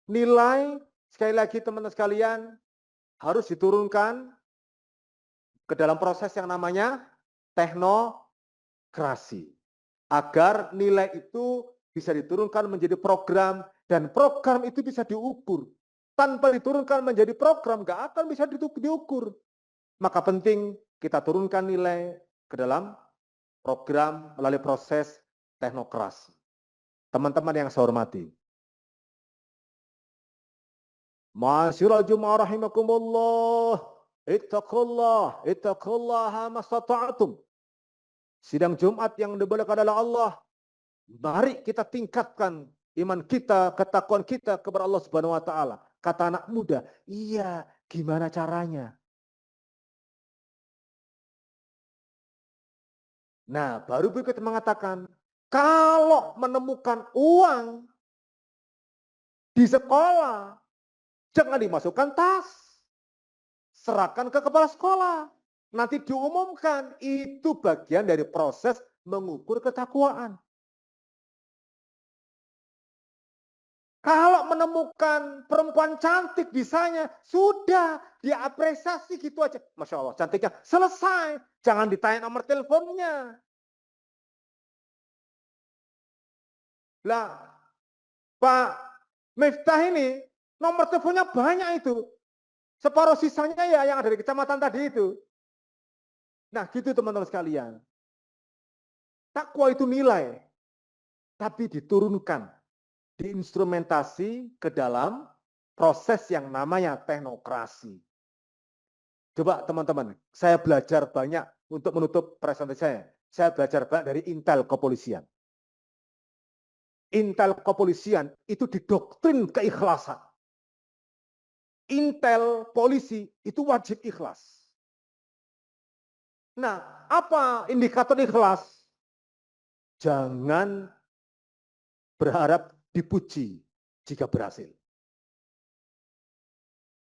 nilai, sekali lagi teman-teman sekalian, harus diturunkan ke dalam proses yang namanya teknokrasi. Agar nilai itu bisa diturunkan menjadi program, dan program itu bisa diukur. Tanpa diturunkan menjadi program, nggak akan bisa diukur. Maka penting kita turunkan nilai ke dalam program melalui proses teknokrasi. Teman-teman yang saya hormati, Ma'asyiral Jumu'ah rahimakumullah, ittaqullaha mastata'tum. Sidang Jumat yang dimuliakan oleh Allah, mari kita tingkatkan iman kita, ketakwaan kita kepada Allah Subhanahu wa taala. Kata anak muda, iya, gimana caranya? Nah, baru berikut mengatakan, kalau menemukan uang di sekolah, jangan dimasukkan tas. Serahkan ke kepala sekolah. Nanti diumumkan, itu bagian dari proses mengukur ketakwaan. Kalau menemukan perempuan cantik bisanya, sudah diapresiasi gitu aja. Masya Allah, cantiknya selesai. Jangan ditanya nomor teleponnya. Lah, Pak Miftah ini nomor teleponnya banyak itu. Separuh sisanya ya yang ada di kecamatan tadi itu. Nah, gitu teman-teman sekalian. Takwa itu nilai, tapi diturunkan, diinstrumentasi ke dalam proses yang namanya teknokrasi. Coba teman-teman, saya belajar banyak untuk menutup presentasi saya. Saya belajar banyak dari Intel Kepolisian. Intel Kepolisian itu didoktrin keikhlasan. Intel polisi itu wajib ikhlas. Nah, apa indikator ikhlas? Jangan berharap dipuji jika berhasil.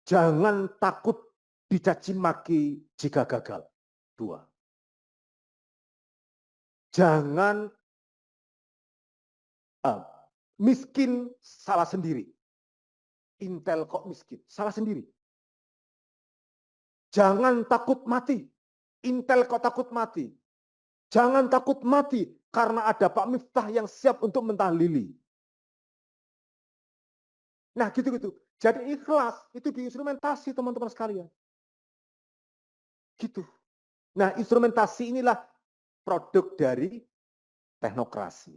Jangan takut dicaci maki jika gagal. 2. Jangan miskin salah sendiri. Intel kok miskin, salah sendiri. Jangan takut mati. Intel kok takut mati. Jangan takut mati karena ada Pak Miftah yang siap untuk mentahlili. Nah, gitu-gitu. Jadi ikhlas itu diinstrumentasi teman-teman sekalian. Gitu. Nah, instrumentasi inilah produk dari teknokrasi.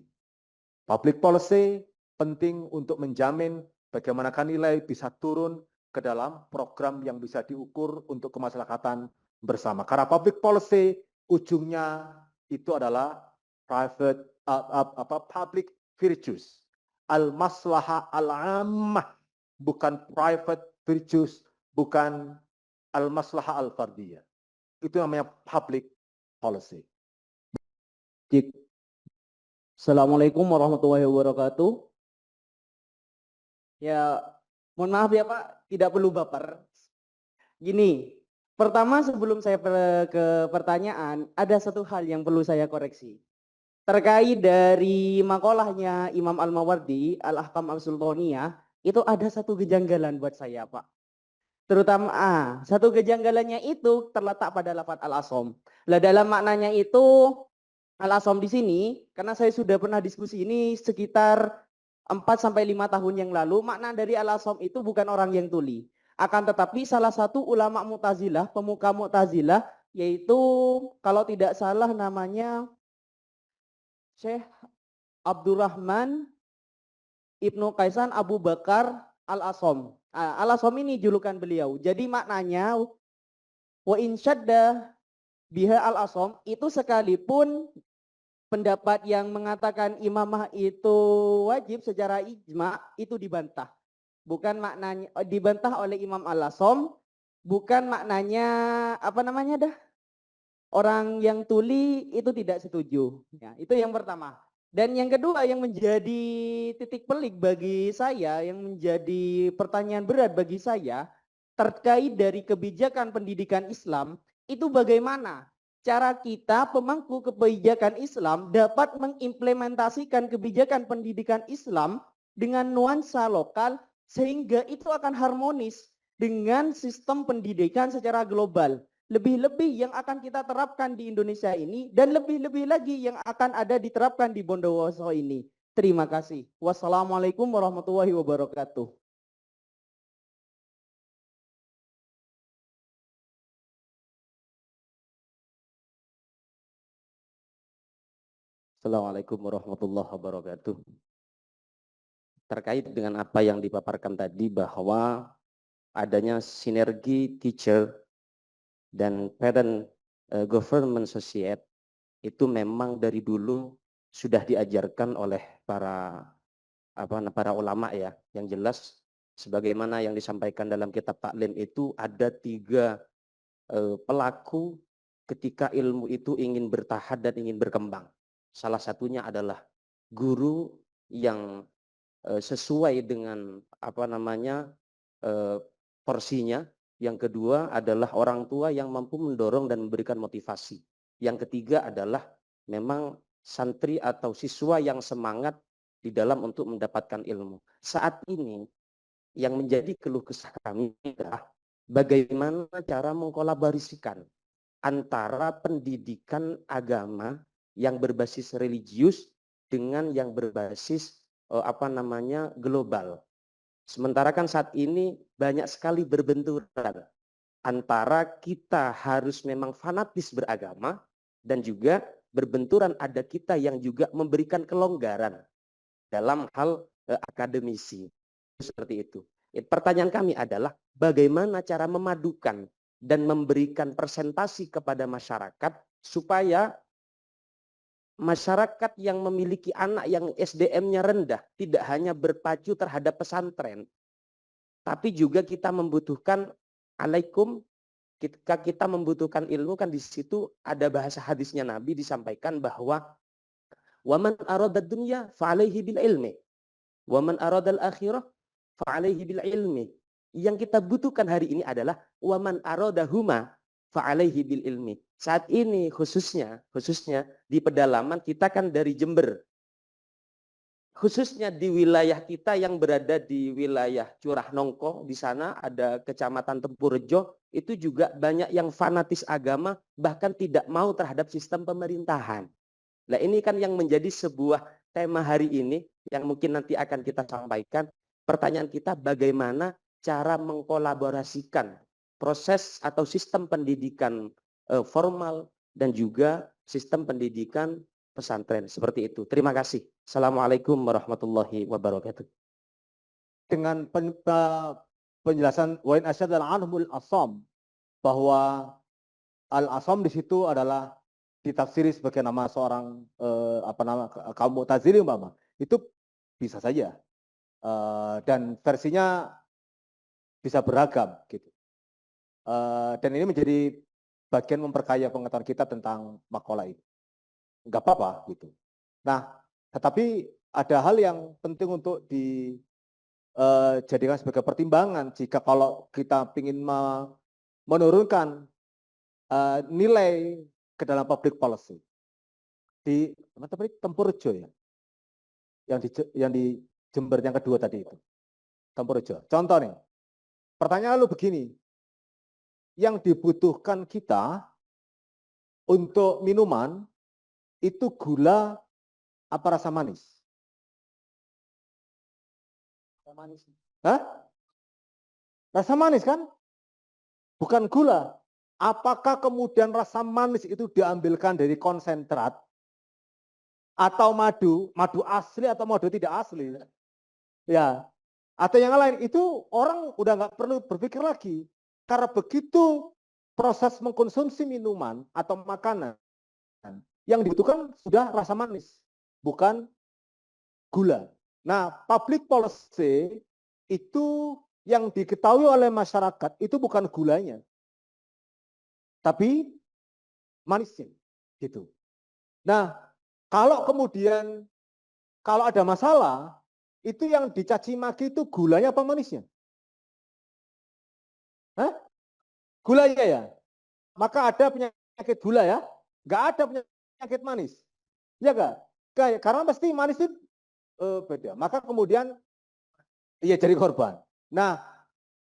Public policy penting untuk menjamin bagaimana nilai bisa turun ke dalam program yang bisa diukur untuk kemaslahatan bersama. Karena public policy ujungnya itu adalah public virtues, al-maslahah al-ammah, bukan private virtues, bukan al-maslahah al-fardiyah. Itu namanya public policy. Assalamualaikum warahmatullahi wabarakatuh. Ya, mohon maaf ya Pak, tidak perlu baper. Gini, pertama sebelum saya ke pertanyaan, ada satu hal yang perlu saya koreksi. Terkait dari makolahnya Imam Al-Mawardi, Al-Ahkam Al-Sultaniyah, itu ada satu kejanggalan buat saya Pak. Terutama satu kejanggalannya itu terletak pada lafaz Al-Asom. Lah dalam maknanya itu Al-Asom di sini, karena saya sudah pernah diskusi ini sekitar 4-5 tahun yang lalu, makna dari Al-Asom itu bukan orang yang tuli. Akan tetapi salah satu ulama Mu'tazilah, pemuka Mu'tazilah, yaitu kalau tidak salah namanya Syekh Abdurrahman Ibnu Kaisan Abu Bakar Al-Asom. Al-Asom ini julukan beliau. Jadi maknanya, wa insyadda biha al-asom, itu sekalipun pendapat yang mengatakan imamah itu wajib secara ijma itu dibantah. Bukan maknanya dibantah oleh Imam Al-Asom, bukan maknanya apa namanya dah? Orang yang tuli itu tidak setuju. Ya, itu yang pertama. Dan yang kedua yang menjadi titik pelik bagi saya, yang menjadi pertanyaan berat bagi saya, terkait dari kebijakan pendidikan Islam, itu bagaimana cara kita pemangku kebijakan Islam dapat mengimplementasikan kebijakan pendidikan Islam dengan nuansa lokal sehingga itu akan harmonis dengan sistem pendidikan secara global. Lebih-lebih yang akan kita terapkan di Indonesia ini dan lebih-lebih lagi yang akan ada diterapkan di Bondowoso ini. Terima kasih. Wassalamualaikum warahmatullahi wabarakatuh. Assalamualaikum warahmatullahi wabarakatuh. Terkait dengan apa yang dipaparkan tadi bahwa adanya sinergi teacher dan parent government society itu memang dari dulu sudah diajarkan oleh para ulama ya. Yang jelas sebagaimana yang disampaikan dalam kitab taklim itu ada 3 pelaku ketika ilmu itu ingin bertahan dan ingin berkembang. Salah satunya adalah guru yang sesuai dengan porsinya. Yang kedua adalah orang tua yang mampu mendorong dan memberikan motivasi. Yang ketiga adalah memang santri atau siswa yang semangat di dalam untuk mendapatkan ilmu. Saat ini yang menjadi keluh kesah kami adalah bagaimana cara mengkolaborasikan antara pendidikan agama yang berbasis religius dengan yang berbasis global. Sementara kan saat ini banyak sekali berbenturan antara kita harus memang fanatis beragama dan juga berbenturan ada kita yang juga memberikan kelonggaran dalam hal akademisi. Seperti itu. Pertanyaan kami adalah bagaimana cara memadukan dan memberikan presentasi kepada masyarakat supaya masyarakat yang memiliki anak yang SDM-nya rendah tidak hanya berpacu terhadap pesantren, tapi juga kita membutuhkan ketika kita membutuhkan ilmu kan di situ ada bahasa hadisnya Nabi disampaikan bahwa waman aradad dunya fa'alaihi bil ilmi waman aradal akhirah fa'alaihi bil ilmi. Yang kita butuhkan hari ini adalah waman aradahuma fa'alaihi bil ilmi. Saat ini khususnya di pedalaman kita kan dari Jember. Khususnya di wilayah kita yang berada di wilayah Curah Nongko, di sana ada Kecamatan Tempurjo, itu juga banyak yang fanatis agama bahkan tidak mau terhadap sistem pemerintahan. Nah, ini kan yang menjadi sebuah tema hari ini yang mungkin nanti akan kita sampaikan. Pertanyaan kita bagaimana cara mengkolaborasikan proses atau sistem pendidikan formal dan juga sistem pendidikan pesantren seperti itu. Terima kasih. Assalamualaikum warahmatullahi wabarakatuh. Dengan penjelasan Wain Asyad al-Anhumul Asam bahwa al-Asam di situ adalah ditafsiri sebagai nama seorang kaum Mu'tazili umpama, itu bisa saja dan versinya bisa beragam gitu. Dan ini menjadi bagian memperkaya pengetahuan kita tentang makalah ini. Enggak apa-apa gitu. Nah, tetapi ada hal yang penting untuk dijadikan sebagai pertimbangan jika kalau kita ingin menurunkan nilai ke dalam public policy di Tempurjo ya, yang di Jember yang kedua tadi itu, Tempurjo. Contoh nih, pertanyaan lu begini, yang dibutuhkan kita untuk minuman itu gula apa rasa manis? Rasa manis. Hah? Rasa manis kan? Bukan gula. Apakah kemudian rasa manis itu diambilkan dari konsentrat atau madu asli atau madu tidak asli? Ya, atau yang lain itu orang udah nggak perlu berpikir lagi karena begitu proses mengkonsumsi minuman atau makanan yang dibutuhkan sudah rasa manis, bukan gula. Nah, public policy itu yang diketahui oleh masyarakat itu bukan gulanya, tapi manisnya gitu. Nah, kalau kemudian kalau ada masalah, itu yang dicaci maki itu gulanya apa manisnya? Hah? Gulanya ya? Maka ada penyakit gula ya? Nggak ada penyakit manis. Ya nggak? Karena pasti manis itu beda. Maka kemudian iya jadi korban. Nah,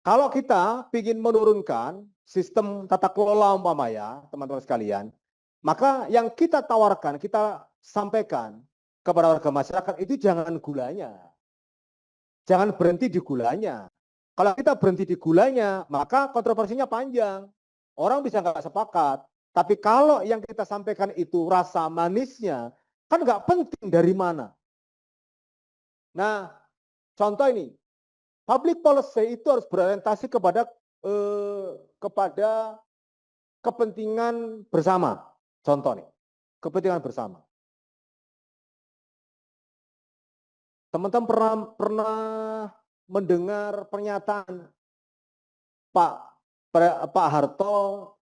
kalau kita ingin menurunkan sistem tata kelola umpama ya, teman-teman sekalian, maka yang kita tawarkan, kita sampaikan kepada warga masyarakat itu jangan gulanya. Jangan berhenti di gulanya. Kalau kita berhenti di gulanya, maka kontroversinya panjang. Orang bisa nggak sepakat. Tapi kalau yang kita sampaikan itu rasa manisnya, kan nggak penting dari mana. Nah, contoh ini, public policy itu harus berorientasi kepada kepentingan bersama. Contoh nih, kepentingan bersama. Teman-teman pernah mendengar pernyataan Pak Harto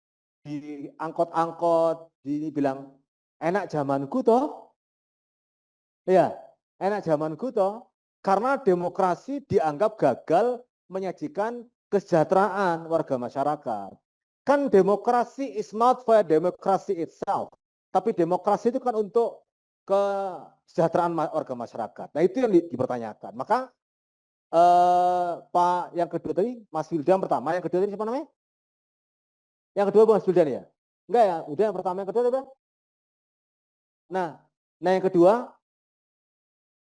di angkot-angkot bilang enak zamanku toh, ya enak zamanku toh, karena demokrasi dianggap gagal menyajikan kesejahteraan warga masyarakat. Kan demokrasi is not for democracy itself, tapi demokrasi itu kan untuk kesejahteraan warga masyarakat. Nah itu yang dipertanyakan. Maka Pak yang kedua tadi Mas Wildan pertama, yang kedua tadi siapa namanya? Yang kedua Mas Wildan ya? Enggak ya, udah yang pertama, yang kedua tadi. Nah yang kedua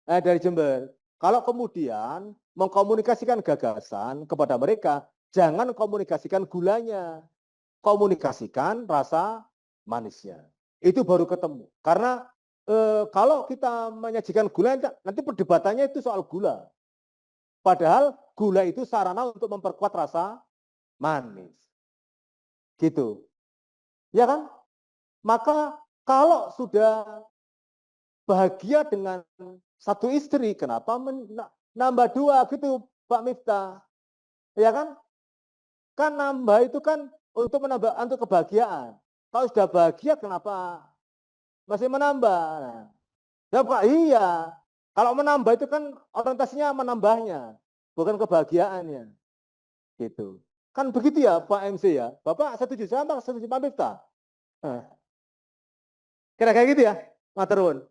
dari Jember. Kalau kemudian mengkomunikasikan gagasan kepada mereka, jangan komunikasikan gulanya, komunikasikan rasa manisnya. Itu baru ketemu. Karena kalau kita menyajikan gula, nanti perdebatannya itu soal gula. Padahal gula itu sarana untuk memperkuat rasa manis. Gitu. Ya kan? Maka kalau sudah bahagia dengan satu istri, kenapa nambah dua gitu Pak Miftah? Ya kan? Kan nambah itu kan untuk menambah untuk kebahagiaan. Kalau sudah bahagia kenapa masih menambah? Nah, ya Pak, iya. Kalau menambah itu kan orientasinya menambahnya, bukan kebahagiaannya. Gitu. Kan begitu ya Pak MC ya. Bapak setuju sama setuju Pak Miftah? Kira-kira gitu ya, Maturun.